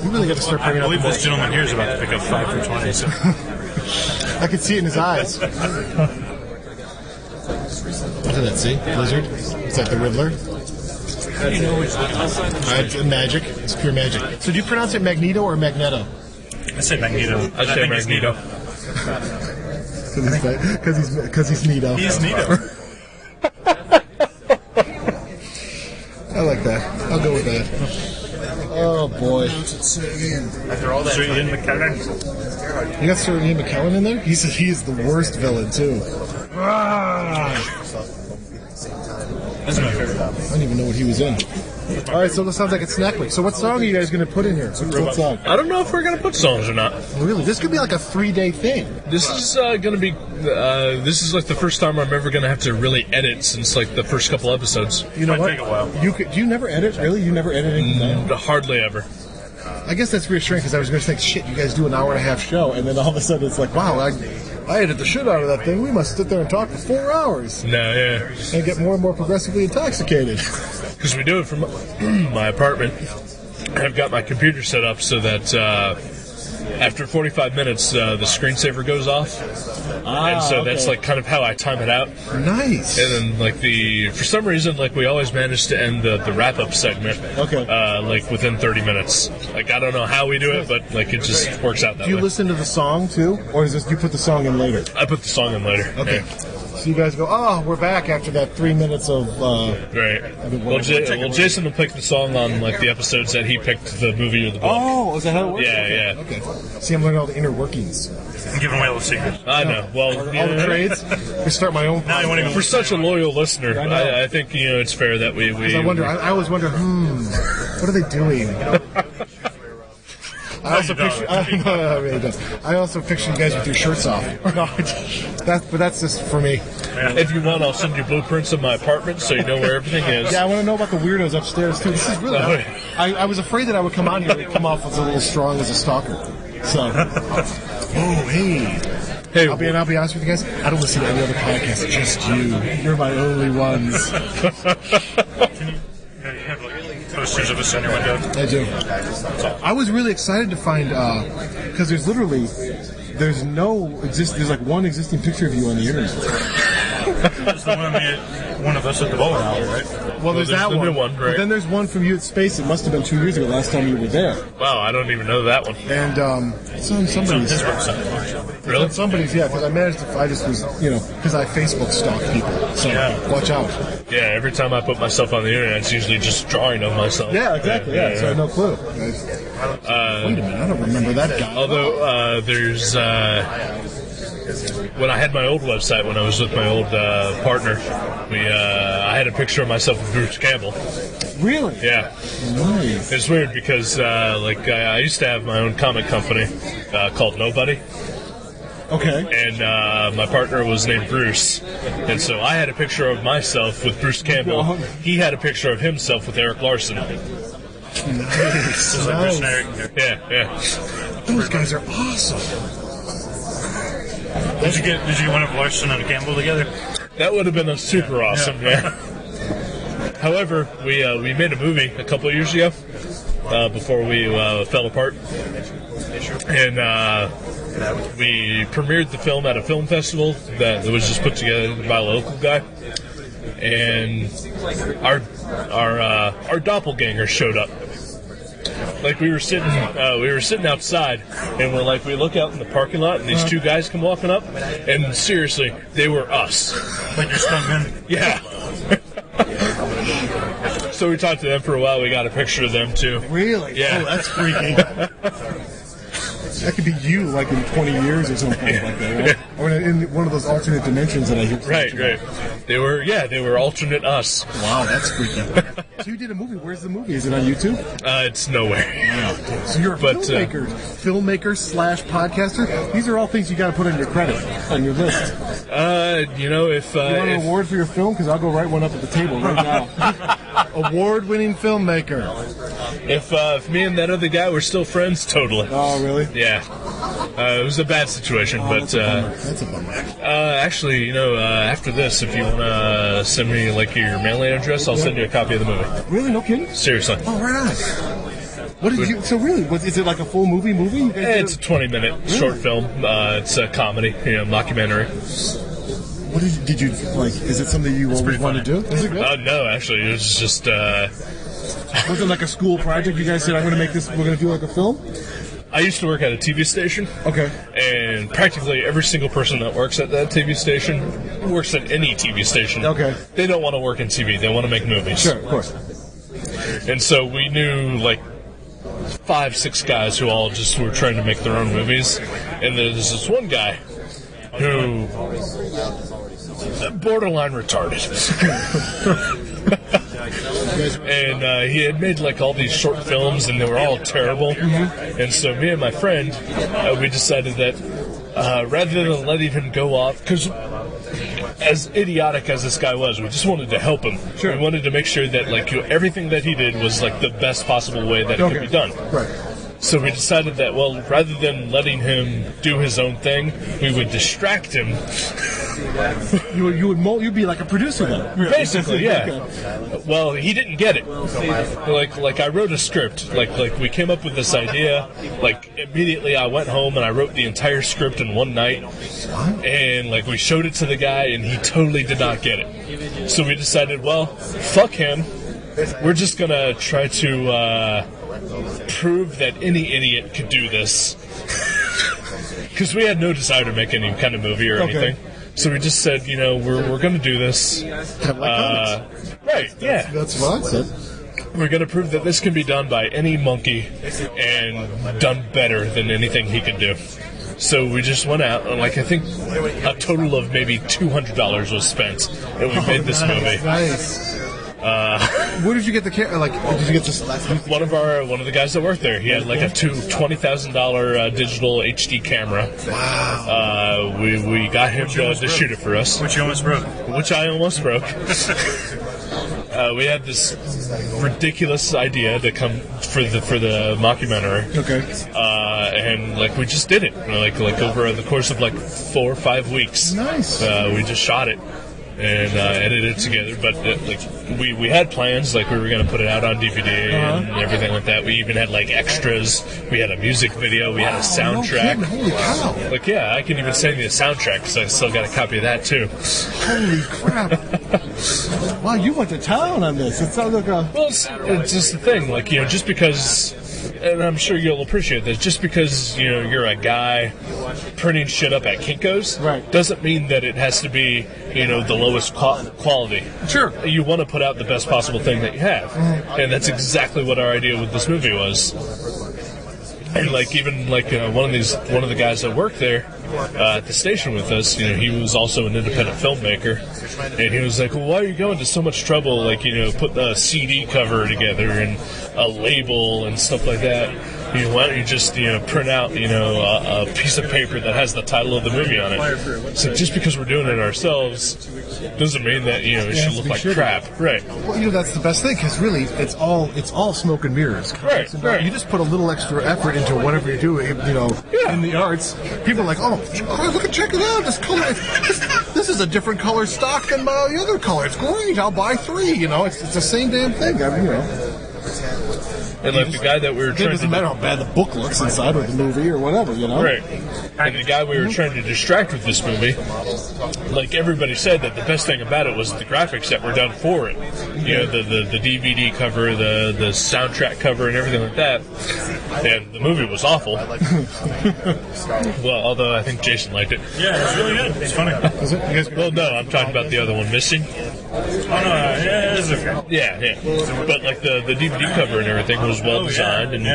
You really got to start I bringing up believe the this gentleman here is about to pick up 5 for 20. So. I can see it in his eyes. What did that see? Blizzard? It's like the Riddler. How do you know which one? It's magic. It's pure magic. So do you pronounce it Magneto or Magneto? I say Magneto. I'd say Magneto. Because he's Neato. He's Neato. I like that. I'll go with that. Oh boy. After all that, so Ian McKellen. You got Sir Ian McKellen in there? He says he is the worst villain too. That's my favorite. I don't even know what he was in. Alright, so this sounds like it's snack week. So what song are you guys going to put in here? What song? I don't know if we're going to put songs or not. Really? This could be like a 3-day thing. This is going to be... this is like the first time I'm ever going to have to really edit since like the first couple episodes. You know Might what? take a while. Do you never edit? Really? You never edit anything down? Hardly ever. I guess that's reassuring because I was going to think, shit, you guys do an hour and a half show, and then all of a sudden it's like, wow, I edit the shit out of that thing. We must sit there and talk for 4 hours No, yeah. and get more and more progressively intoxicated. Because we do it from my apartment. I've got my computer set up so that after 45 minutes, the screensaver goes off. And so that's like kind of how I time it out. Nice. And then for some reason, like we always manage to end the wrap-up segment like within 30 minutes. Like I don't know how we do it, but like it just works out that way. Do you listen to the song too? Or is this you put the song in later? I put the song in later. Okay. Yeah. So you guys go, oh, we're back after that 3 minutes of... right. Well, Jason will pick the song on like the episodes that he picked the movie or the book. Oh, is that how it works? Yeah. Okay. See, I'm learning all the inner workings. I'm giving away all the secrets. I know. Well, All the trades. We start my own. Now you want to go for such a loyal listener, I know. I think it's fair that we I wonder. I always wonder. What are they doing? I also picture. No, I really don't. I also picture you guys with your shirts off. But that's just for me. If you want, I'll send you blueprints of my apartment so you know where everything is. Yeah, I want to know about the weirdos upstairs too. This is really. I was afraid that I would come on here and come off as a little strong as a stalker. So. Oh, hey. I'll be honest with you guys. I don't listen to any other podcast. Just you. You're my only ones. You have like posters of us on your window. I do. I was really excited to find because there's like one existing picture of you on the internet. That's the one of us at the bowling alley, right? Well, there's that the one. new one, right? But then there's one from you at Space. It must have been 2 years ago. Last time you were there. Wow, I don't even know that one. And it's on somebody's. His website. Really? On somebody's, yeah. Because I managed to. I just was, because I Facebook stalk people. So watch out. Yeah, every time I put myself on the internet, it's usually just drawing of myself. Yeah, exactly. Yeah. So I had no clue. Wait a minute, I don't remember that guy. Although there's when I had my old website, when I was with my old partner, I had a picture of myself with Bruce Campbell. Really? Yeah. Nice. It's weird because I used to have my own comic company called Nobody. Okay. And my partner was named Bruce. And so I had a picture of myself with Bruce Campbell. He had a picture of himself with Eric Larson. Nice. Yeah. Those guys are awesome. Did you get one of Larson and Campbell together? That would have been super awesome, yeah. However, we made a movie a couple of years ago before we fell apart. And we premiered the film at a film festival that was just put together by a local guy. And our doppelganger showed up. Like we were sitting outside, and we look out in the parking lot, and these two guys come walking up, and seriously, they were us. Like you're stunned in? Yeah. So we talked to them for a while. We got a picture of them too. Really? Yeah. Oh, that's freaky. That could be you, like in 20 years or something like that, right? Or in one of those alternate dimensions that I hear. Right. They were alternate us. Wow, that's freaky. So you did a movie. Where's the movie? Is it on YouTube? It's nowhere. Wow. So you're a filmmaker / podcaster. These are all things you got to put on your credit, on your list. If you want an award for your film, because I'll go write one up at the table right now. Award-winning filmmaker. If me and that other guy were still friends, totally. Oh, really? Yeah. It was a bad situation, but that's a bummer. actually, after this, if you want to send me your mailing address, I'll send you a copy of the movie. Really? No kidding? Seriously. Oh, right on. What did you? So really, is it like a full movie? You guys It's a 20-minute short film. It's a comedy, mockumentary. What did you like? Is it something you always want to do? Is it good? No, actually, it was just. Was it like a school project? You guys said, "I'm going to make this. We're going to do like a film." I used to work at a TV station. Okay. And practically every single person that works at that TV station works at any TV station. Okay. They don't want to work in TV. They want to make movies. Sure, of course. And so we knew 5-6 guys who all just were trying to make their own movies. And there's this one guy who borderline retarded. And he had made all these short films, and they were all terrible. Mm-hmm. And so me and my friend, we decided that rather than letting him go off, because as idiotic as this guy was, we just wanted to help him. Sure. We wanted to make sure that everything that he did was the best possible way that it could be done. Right. So we decided that, well, rather than letting him do his own thing, we would distract him. You'd be like a producer then. Basically, yeah. Well, he didn't get it. Like I wrote a script. Like we came up with this idea. Like immediately, I went home and I wrote the entire script in one night. And like we showed it to the guy, and he totally did not get it. So we decided, well, fuck him. We're just gonna try to prove that any idiot could do this. Because we had no desire to make any kind of movie or anything. So we just said, we're going to do this. Right, yeah. That's what I said. We're going to prove that this can be done by any monkey and done better than anything he can do. So we just went out, and I think a total of maybe $200 was spent, and we made this movie. Nice. Where did you get the camera? Did you get this? One of the guys that worked there, he had like a $20,000 digital HD camera. Wow. We got him to shoot it for us. Which you almost broke. Which I almost broke. We had this ridiculous idea to come for the mockumentary. Okay. And we just did it. Like over the course of 4 or 5 weeks. Nice. We just shot it and edited it together. But we had plans, we were going to put it out on DVD and everything like that. We even had extras. We had a music video. We had a soundtrack. No kidding. Holy cow! Yeah, I can even send you the soundtrack because I still got a copy of that too. Holy crap! Wow, you went to town on this. It sounds like a... Well, it's just the thing, just because, and I'm sure you'll appreciate this, just because, you're a guy printing shit up at Kinko's, right, doesn't mean that it has to be, the lowest quality. Sure. You want to put out the best possible thing that you have. And that's exactly what our idea with this movie was. And one of the guys that worked there at the station with us, he was also an independent filmmaker, and he was like, "Well, why are you going to so much trouble, put the CD cover together and a label and stuff like that? Why don't you just print out a piece of paper that has the title of the movie on it?" So just because we're doing it ourselves doesn't mean that it should look like crap, right? Well, that's the best thing, because really it's all smoke and mirrors. Right. You just put a little extra effort into whatever you're doing, in the arts. People are like, "Oh, check it out! This color, this is a different color stock than my other color. It's great. I'll buy 3." It's the same damn thing. And the guy that we were trying it doesn't matter how bad the book looks inside of the movie or whatever, Right. And the guy we were trying to distract with this movie, everybody said that the best thing about it was the graphics that were done for it. The DVD cover, the soundtrack cover, and everything like that. And the movie was awful. Well, although I think Jason liked it. Yeah, it's really good. It's funny. Is it? Well, no, I'm talking about the other one, Missing. Oh, no, yeah, it's okay. Yeah. But the DVD cover and everything was well designed, and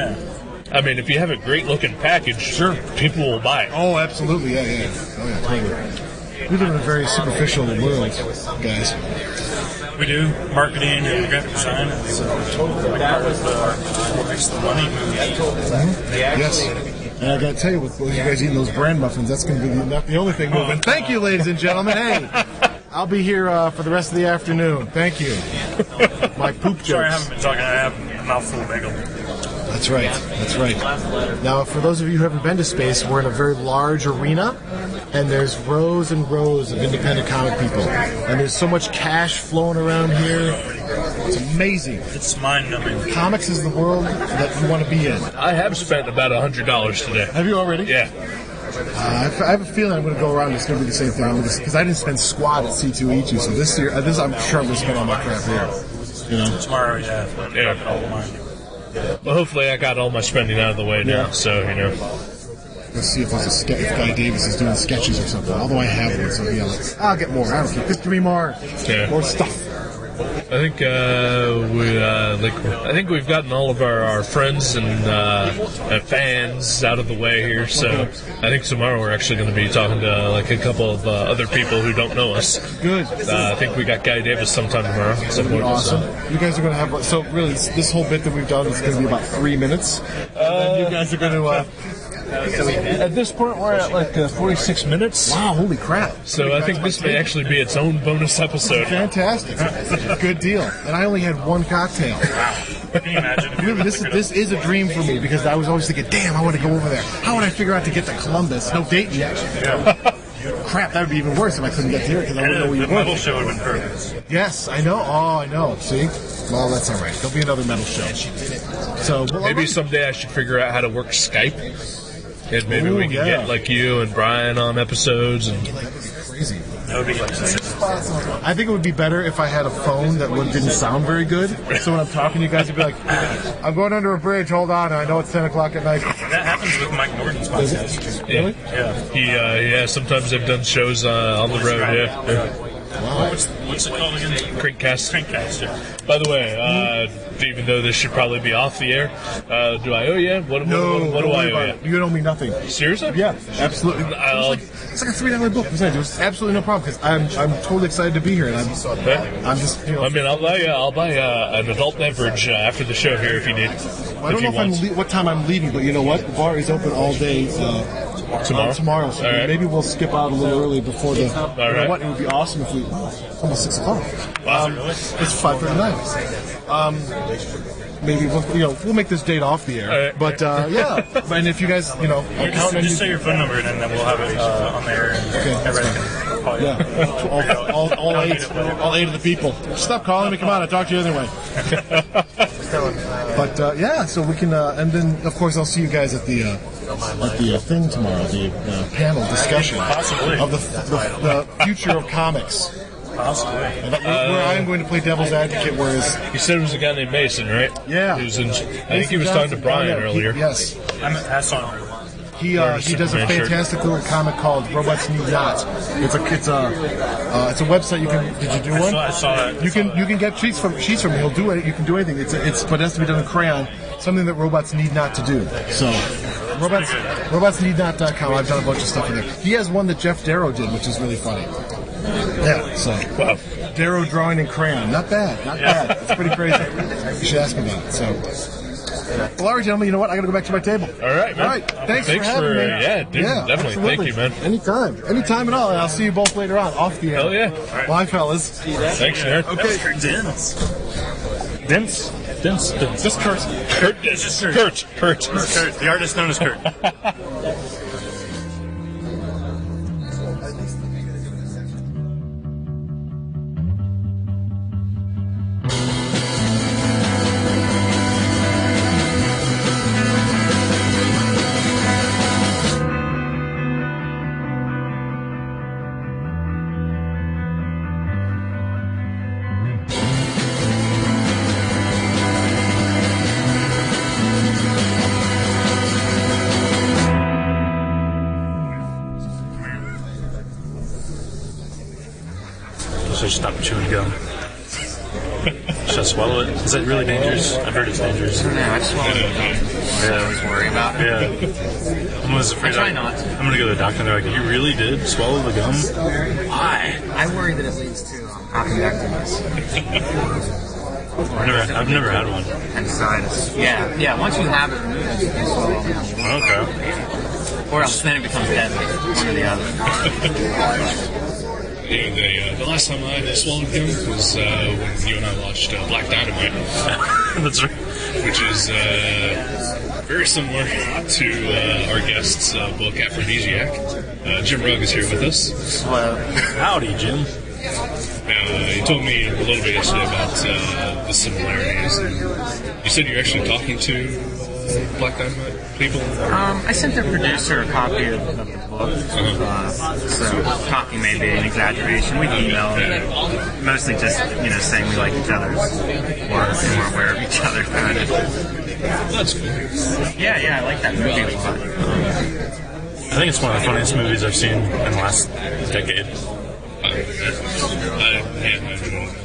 I mean, if you have a great looking package, sure, people will buy it. Oh, absolutely, yeah. Oh, yeah, totally. We live in a very superficial world, guys. We do marketing and graphic design. What makes the money move? Yes. And I gotta tell you, with you guys eating those bran muffins, that's gonna be not the only thing moving. Thank you, ladies and gentlemen. Hey, I'll be here for the rest of the afternoon. Thank you. My poop jokes. Sorry, I haven't been talking. I have a mouthful of bagel. That's right. Now, for those of you who haven't been to Space, we're in a very large arena, and there's rows and rows of independent comic people. And there's so much cash flowing around here. It's amazing. It's mind-numbing. Comics is the world that you want to be in. I have spent about $100 today. Have you already? Yeah. I have a feeling I'm going to go around and it's going to be the same thing. Because I didn't spend squat at C2E2, so this year, I'm sure I'm going to spend all my crap here. Tomorrow, yeah. All of mine. Well, hopefully I got all my spending out of the way now, so, Let's see if there's a sketch, if Guy Davis is doing sketches or something. Although I have one, so I'll get more. I don't care. Just give me more. Yeah. More stuff. I think I think we've gotten all of our friends and fans out of the way here. So I think tomorrow we're actually going to be talking to a couple of other people who don't know us. Good. I think we got Guy Davis sometime tomorrow. Awesome. You guys are going to have really this whole bit that we've done is going to be about 3 minutes. And then you guys are going to. At this point, we're at 46 minutes. Wow, holy crap. So I think this may actually be its own bonus episode. Fantastic. Good deal. And I only had one cocktail. Can you imagine? If Really, you this is a dream for me because I was always thinking, damn, I want to go over there. How would I figure out to get to Columbus? No Dayton yet. Yeah. Crap, that would be even worse if I couldn't get here because I wouldn't know where you The were. metal show would have been perfect. Yes, I know. Oh, I know. See? Well, that's all right. There'll be another metal show. So Maybe someday I should figure out how to work Skype. And maybe we can get like you and Brian on episodes. And crazy. That would be like I think it would be better if I had a phone that didn't sound very good. So when I'm talking to you guys, I'd be like, I'm going under a bridge, hold on, I know it's 10 o'clock at night. that happens with Mike Norton's podcast. Really? yeah, sometimes I've done shows on the road. Yeah. Wow. What's it called again? Crankcast. Crankcast, yeah. By the way, even though this should probably be off the air, do I owe you? What do I owe you? You owe me nothing. Seriously? Yeah, absolutely. It's like a $3 book. There's absolutely no problem because I'm totally excited to be here, and I'm just. I mean, I'll buy an adult beverage after the show here if you need. I don't know what time I'm leaving, but you know what? The bar is open all day tomorrow. So maybe we'll skip out a little early before the. You know what? It would be awesome if we. It's almost 6 o'clock. It's 5:39. Maybe we'll make this date off the air. But yeah, and if you guys just say your phone number and then we'll have it on there. Okay. Yeah. All eight of the people. Stop calling me. Come on, I talked to you anyway. But yeah, so we can, and then of course I'll see you guys at the thing tomorrow, the panel discussion of the future of comics. Possibly. Where I am going to play devil's advocate, whereas... You said it was a guy named Mason, right? Yeah. I think he was talking to Brian earlier. Yes. I saw him. He does a fantastic little comic called Robots Need Not. It's a website you can. Did you do one? I saw that. You can get sheets from him. He'll do it. You can do anything. But it has to be done in crayon. Something that robots need not to do. So, robotsneednot.com. I've done a bunch of stuff in there. He has one that Jeff Darrow did, which is really funny. Yeah. So, Darrow drawing in crayon. Not bad. It's pretty crazy. You should ask him about it. So. Well, all right, gentlemen, you know what? I got to go back to my table. All right, man. All right. Thanks for having me. Yeah, dude, definitely. Absolutely. Thank you, man. Anytime at all. And I'll see you both later on, off the air. Hell yeah. Right. Bye, fellas. Thanks, Aaron. Okay. Dinse. Just Kurt. Kurt. The artist known as Kurt. So stop chewing gum. Should I swallow it? Is that really dangerous? I've heard it's dangerous. No, I swallowed it. I always worry about it. Yeah. I'm always afraid. Try not. I'm going to go to the doctor and they're like, you really did swallow the gum? Why? I worry that it leads to appendectomies. I've never had one. Appendicitis. Yeah. Once you have it removed, you can swallow it. Okay. Or else then it becomes deadly. One or the other. The last time I swallowed gum was when you and I watched Black Dynamite. That's right. Which is very similar to our guest's book, Afrodisiac. Jim Rugg is here with us. Hello. Howdy, Jim. You told me a little bit yesterday about the similarities. And you said you're actually talking to Black Dynamite people? I sent the producer a copy of the book. So copy may be an exaggeration. We email mostly just saying we like each other's work and we're aware of each other. Kind of. That's cool. Yeah, I like that movie a lot. I think it's one of the funniest movies I've seen in the last decade.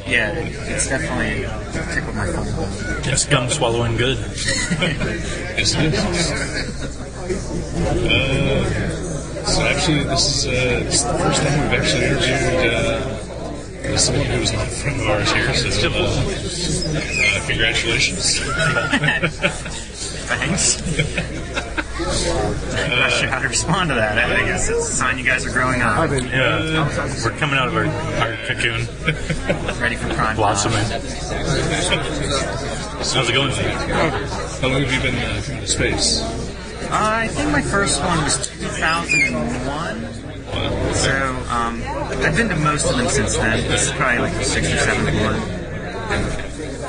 Yeah, it's definitely tickled my funny. It's gum swallowing good. Yes, it is. So actually, this is the first time we've actually interviewed someone who was not a friend of ours here. So congratulations. Thanks. I'm not sure how to respond to that. I guess it's a sign you guys are growing up. Yeah, we're coming out of our cocoon. Ready for prime blossoming. How's it going for you? How long have you been coming to space? I think my first one was 2001. So I've been to most of them since then. This is probably like the 6th or 7th one.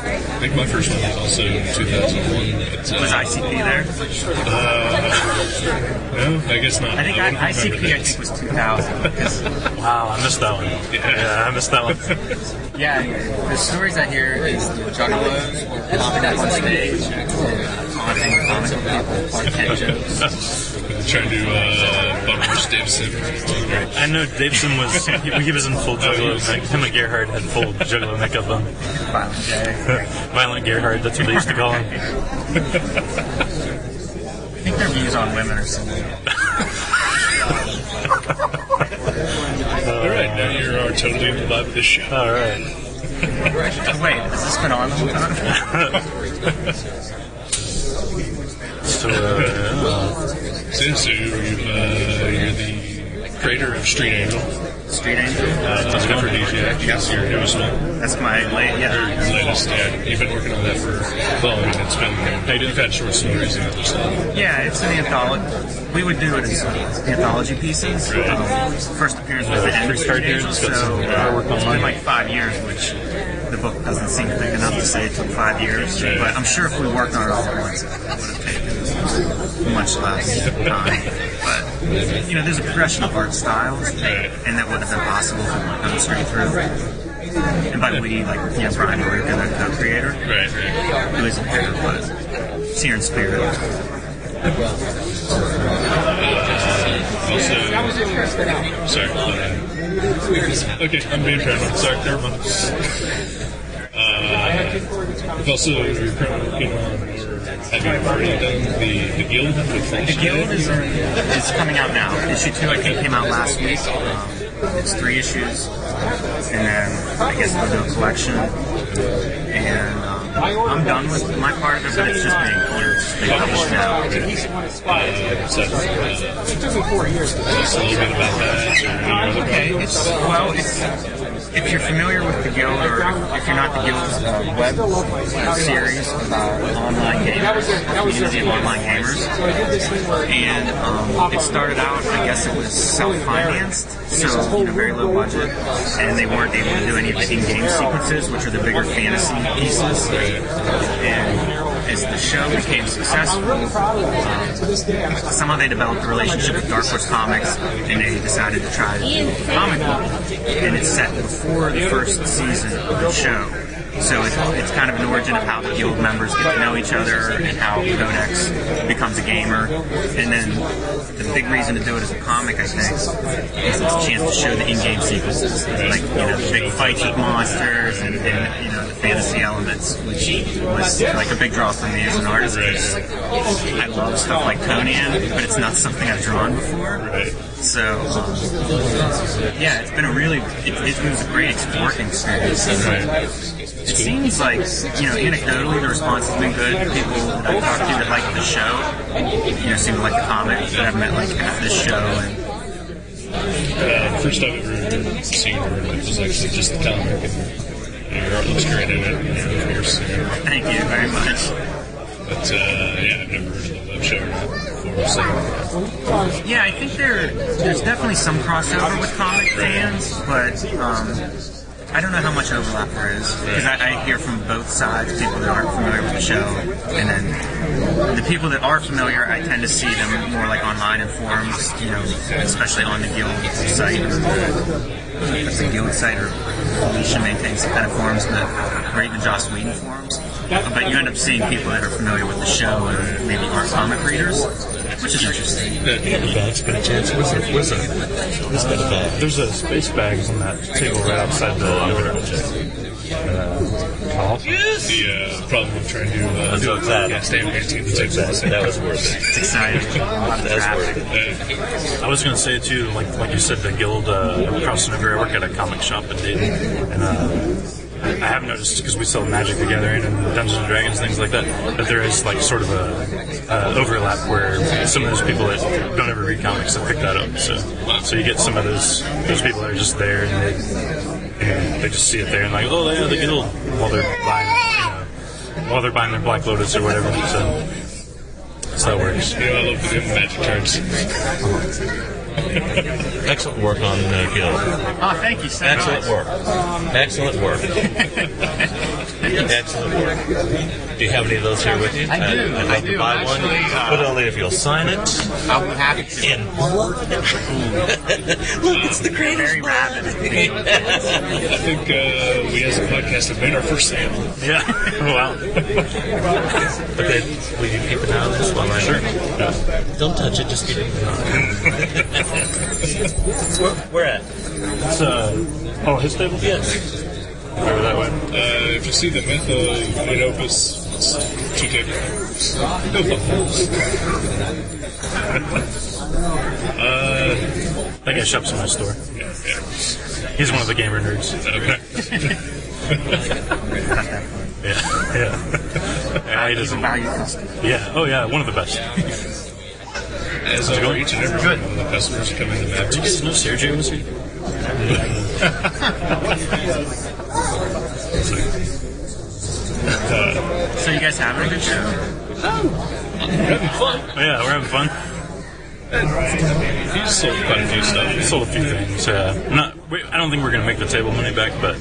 I think my first one was also in 2001. But, Was ICP there? No, I guess not. I think ICP was 2000. Wow, I missed that one. Yeah, I missed that one. Yeah, the stories I hear is the Juggalos popping up on stage and taunting the comic book people, like Ken jokes. Trying to bump Davidson. I know Davidson he was in full Juggalo makeup. Him and Gerhard had full Juggalo makeup on. Violent Gerhard, that's what they used to call him. I think their views on women are similar. Alright, now you are totally in the vibe of this show. Alright. Wait, has this been on the whole time? So you're the creator of Street Angel. Street Angel? Afrodisiac. Yes, your newest one. That's my latest. Yeah, you've been working on that for, well, I mean, it's been, you've had short stories and other stuff. Yeah, it's an anthology. We would do it as anthology pieces. Right. First appearance was the end of Street Angel, so it's been like 5 years, which the book doesn't seem big enough to say it took 5 years. Right. But I'm sure if we worked on it all at once, it would have taken much less time. But, there's a progression of art styles, and that wouldn't have been possible if we went down straight through. And by we, Brian Rugg, the co-creator, who isn't here, but it's here in spirit. Sorry. Okay, I'm being paranoid. Sorry, never mind. Also, you're currently working on, have you already done the Guild with French? The Guild is coming out now. Issue 2, I think, came out last week. It's 3 issues, and then I guess they'll do a collection. And I'm done with my part of it, but it's just being published now. It took me 4 years to do a little bit about that. Okay, if you're familiar with the Guild, or if you're not, the Guild's web series about online gamers, community of online gamers, and it started out, I guess it was self-financed, so very low budget, and they weren't able to do any of the in-game sequences, which are the bigger fantasy pieces, and as the show became successful, somehow they developed a relationship with Dark Horse Comics, and they decided to try to do a comic book, and it's set before the first season of the show. So it's kind of an origin of how the Guild members get to know each other and how Codex becomes a gamer. And then the big reason to do it as a comic, I think, is it's a chance to show the in-game sequences, like big fights with monsters and the fantasy elements, which was like a big draw for me as an artist. I love stuff like Conan, but it's not something I've drawn before. Right. So, it's been it was a great exploring experience. It seems like, anecdotally, the response has been good. People that I've talked to that like the show, seem to like the comic, that I've met half this show. And first time ever seeing her, it was actually just the comic, and your art looks great in it, of course. Thank you very much. But, I've never heard of the web show before, so... Yeah, I think there's definitely some crossover with comic fans, but I don't know how much overlap there is, because I hear from both sides, people that aren't familiar with the show, and then the people that are familiar, I tend to see them more like online in forums, especially on the Guild site, the Guild site, or Alicia maintains some kind of forums, or even Joss Whedon forums. But you end up seeing people that are familiar with the show and maybe aren't comic readers, which is interesting. It's been a chance. There's a space bag on that table right outside the The problem of trying to do a podcast animating the table. That was worth it. It's exciting. I was going to say too, like you said, the Guild across the river. I work at a comic shop in Dayton, and I have noticed, because we sell Magic the Gathering and Dungeons and Dragons, things like that, that there is sort of a overlap where some of those people that don't ever read comics have picked that up. So you get some of those people that are just there and they just see it there and oh yeah, the Guild, while they're buying while they're buying their Black Lotus or whatever. So that's how it works. You know, I love the new magic cards. Excellent work on Guild. Oh, thank you so much. Excellent work. Excellent work. Excellent work. Do you have any of those here with you? I do. I'd love to buy one. Put it on there if you'll sign it. I'll be happy to. In blood. Look, it's the greatest. Very rapid. I think we as a podcast have made our first sale. Yeah. Wow. Okay, will you keep an eye on this while I'm Sure. Don't touch it, just keep it. Where at? It's, his table? Yes. Over that way. If you see the myth of Oedipus, it's 2 table numbers. No fun. That guy shops in my store. Yeah. He's one of the gamer nerds. Okay. Yeah. He doesn't. Value customer. Yeah. Oh yeah. One of the best. As over each and every one of the customers come in the Did you Mavericks. get to know Sergio this week? So you guys having a good show? Yeah, we're having fun. He's sold quite a few stuff. We sold a few things. I don't think we're going to make the table money back, but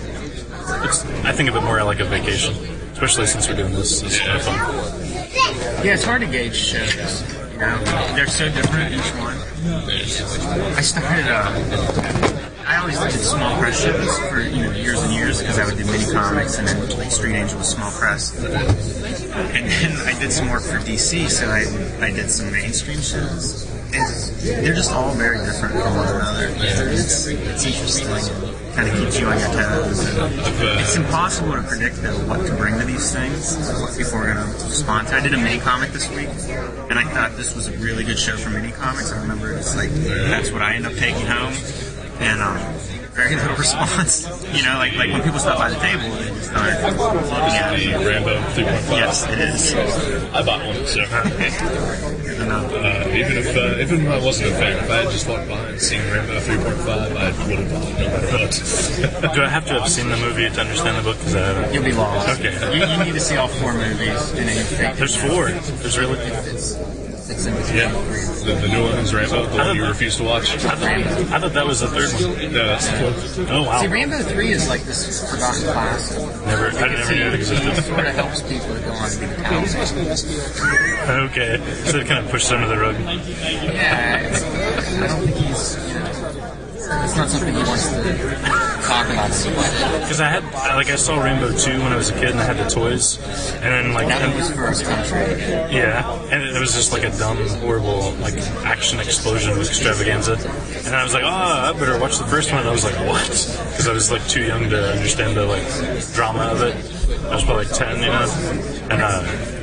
I think of it more like a vacation, especially since we're doing this. It's kind of fun. Yeah, it's hard to gauge shows. You know, they're so different each one. I started. I always did small press shows for years and years because I would do mini comics and then like Street Angel was small press. And then I did some work for DC, so I did some mainstream shows. And they're just all very different from one another. It's interesting. Kind of keeps you on your toes. It's impossible to predict though what to bring to these things, what people are going to respond to. I did a mini comic this week, and I thought this was a really good show for mini comics. I remember it's like that's what I end up taking home, and very little response. Like when people stop by the table, they just aren't looking at it. Rambo 3.5. Yes, it is. I bought one, so. Good enough. Even if I wasn't a fan, if I had just walked by and seen Rambo 3.5, I would have bought it no matter what. Do I have to have seen the movie to understand the book? Because I haven't. You'll be lost. Okay. You need to see all 4 movies, and then you take. There's 4. There's really. It's in between. Yeah, the new one is Rambo, the one you refuse to watch. I thought that was the 3rd one. No, that's the 4th. Oh wow. See, Rambo 3 is like this forgotten classic. I never knew it existed. It sort of helps people to go on to be the townsmen. Okay, so it kind of pushed under the rug. Yeah, I don't think he's, it's not something he wants to talk about. Because I saw Rainbow 2 when I was a kid, and I had the toys, and then That was his first country. yeah, and it was just like a dumb, horrible action explosion with Extravaganza, and I was like, I better watch the first one. And I was like, what? Because I was too young to understand the drama of it. I was probably 10, and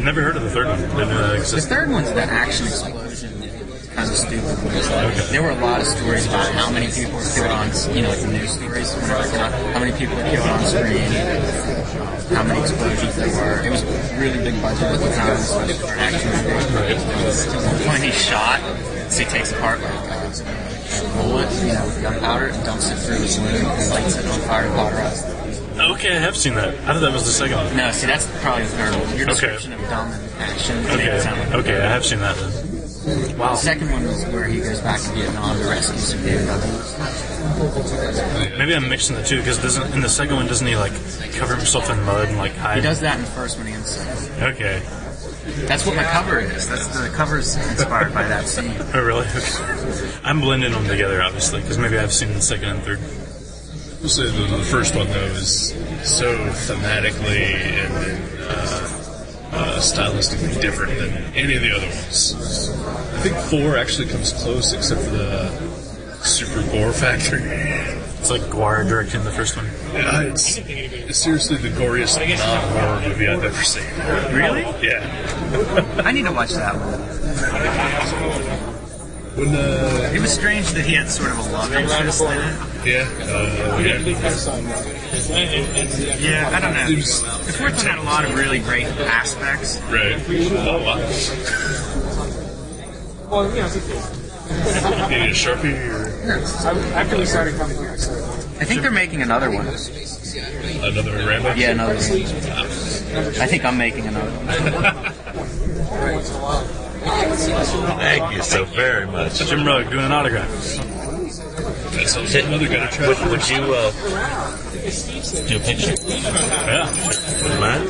never heard of the 3rd one. Didn't know that The existed. 3rd one's that action explosion. Kind of stupid. There were a lot of stories about how many people were killed on, like the news stories, whenever it came out, how many people were killed on screen, how many explosions there were. It was a really big budget at the time, so it was an action movie. When he's shot, so he takes apart a bullet, with gunpowder, and dumps it through his wound, and lights it on fire to cauterize. Okay, I have seen that. I thought that was the 2nd one. No, see, that's probably the 3rd one. Your description of dumb and action made it sound like Okay, I have seen that then. Wow. The 2nd one was where he goes back to Vietnam to rescue some Vietnamese. Maybe I'm mixing the two because in the 2nd one, doesn't he cover himself in mud and hide? He does that in the 1st one. He insists. Okay. That's what my cover is. The cover's inspired by that scene. Oh really? I'm blending them together, obviously, because maybe I've seen the 2nd and 3rd. I'll say the first one though is so thematically and stylistically different than any of the other ones. I think 4 actually comes close, except for the super gore factor. It's like Guar directing the 1st one. Yeah, it's seriously the goriest non-horror movie I've ever seen. Really? Yeah. I need to watch that one. It was strange that he had sort of a love interest in it. Yeah. Yeah, I don't know. The 4th one had a lot of really great aspects. Right. Wow. You need a Sharpie or? After we started coming here, I think they're making another one. Another Rambo? Yeah, another one. I think I'm making another one. Thank you so very much. Jim Rugg doing an autograph. That sounds like another gutter trash. Would you do a picture? Yeah. Would you mind?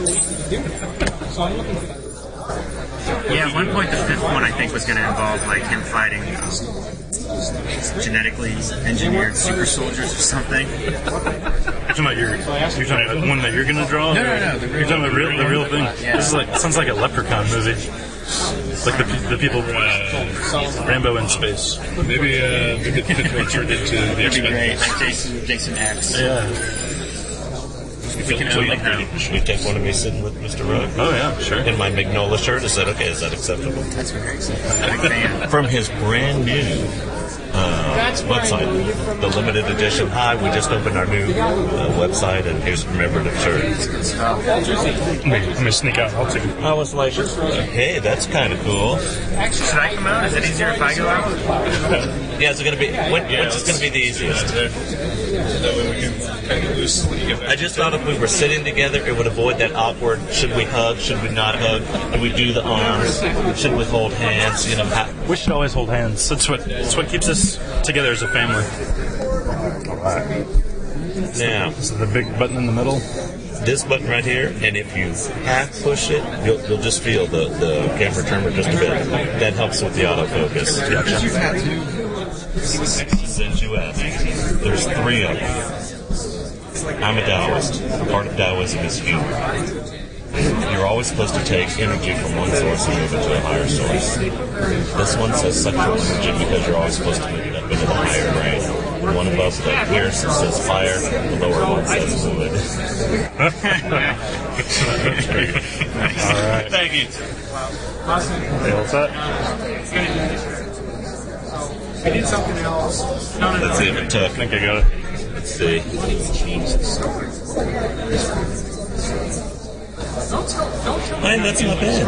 Yeah, at one point the fifth one I think was going to involve like him fighting genetically engineered super soldiers or something. You're talking about one that you're going to draw? No. You're talking about the real thing? Yeah. This is sounds like a Leprechaun movie. Like the people Rambo in space. Maybe it could be turned into the That'd be great, X-Men. like Jason X. Yeah. We can like that. Should we take one of me sitting with Mr. Rugg? Oh, yeah, sure. In my Magnolia shirt? Is that okay? Is that acceptable? That's very exciting. Big fan. From his brand new website, the limited edition. Hi, we just opened our new website, and here's a commemorative shirt. I'm going to sneak out. I'll take it. I was like, hey, that's kind of cool. Should I come out? Is it easier if I go out? Yeah, it's going to be. Which is going to be the easiest? That way we can kind of loose when you get back. I just thought if we were sitting together, it would avoid that awkward. Should we hug? Should we not hug? Do we do the arms? Should we hold hands? You know. We should always hold hands. That's what keeps us together as a family. All right. Now, This is the big button in the middle. this button right here, and if you half push it, you'll just feel the camera trimmer just a bit. That helps with the autofocus. Sensuality. There's 3 of them. I'm a Taoist. Part of Taoism is humor. You're always supposed to take energy from one source and move it to a higher source. This one says sexual energy because you're always supposed to move it up into the higher brain. The one above the ears says fire, the lower one says wood. All right. Thank you. Hey, what's that? I did something else. Let's see if it took. I think I got it. Let's see. Hey, that's not bad.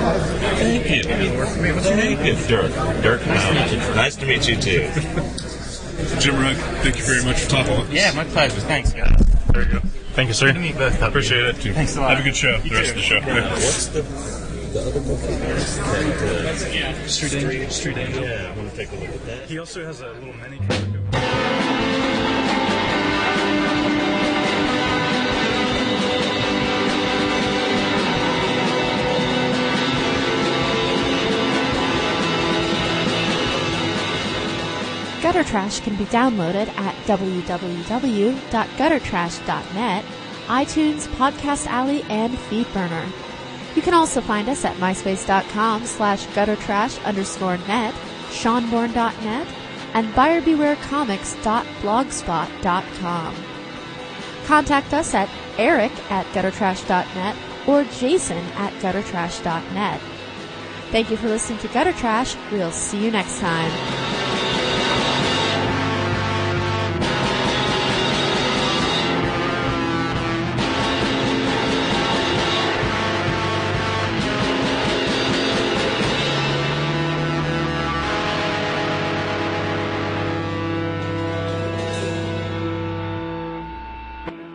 Thank you. Thank you. Dirk Mountain. Nice to meet you too. Jim Rugg, thank you very much for talking. Yeah, my pleasure. Thanks, guys. There you go. Thank you, sir. meet both of you. Appreciate it. Thanks a lot. Have a good show. The rest of the show. What's the other book? Street Angel. Yeah, I want to take a look at that. He also has a little mini. Gutter Trash can be downloaded at www.guttertrash.net, iTunes, Podcast Alley, and Feedburner. You can also find us at myspace.com/guttertrash_net, seanborn.net, and buyerbewarecomics.blogspot.com. Contact us at eric@guttertrash.net or jason@guttertrash.net. Thank you for listening to Gutter Trash. We'll see you next time.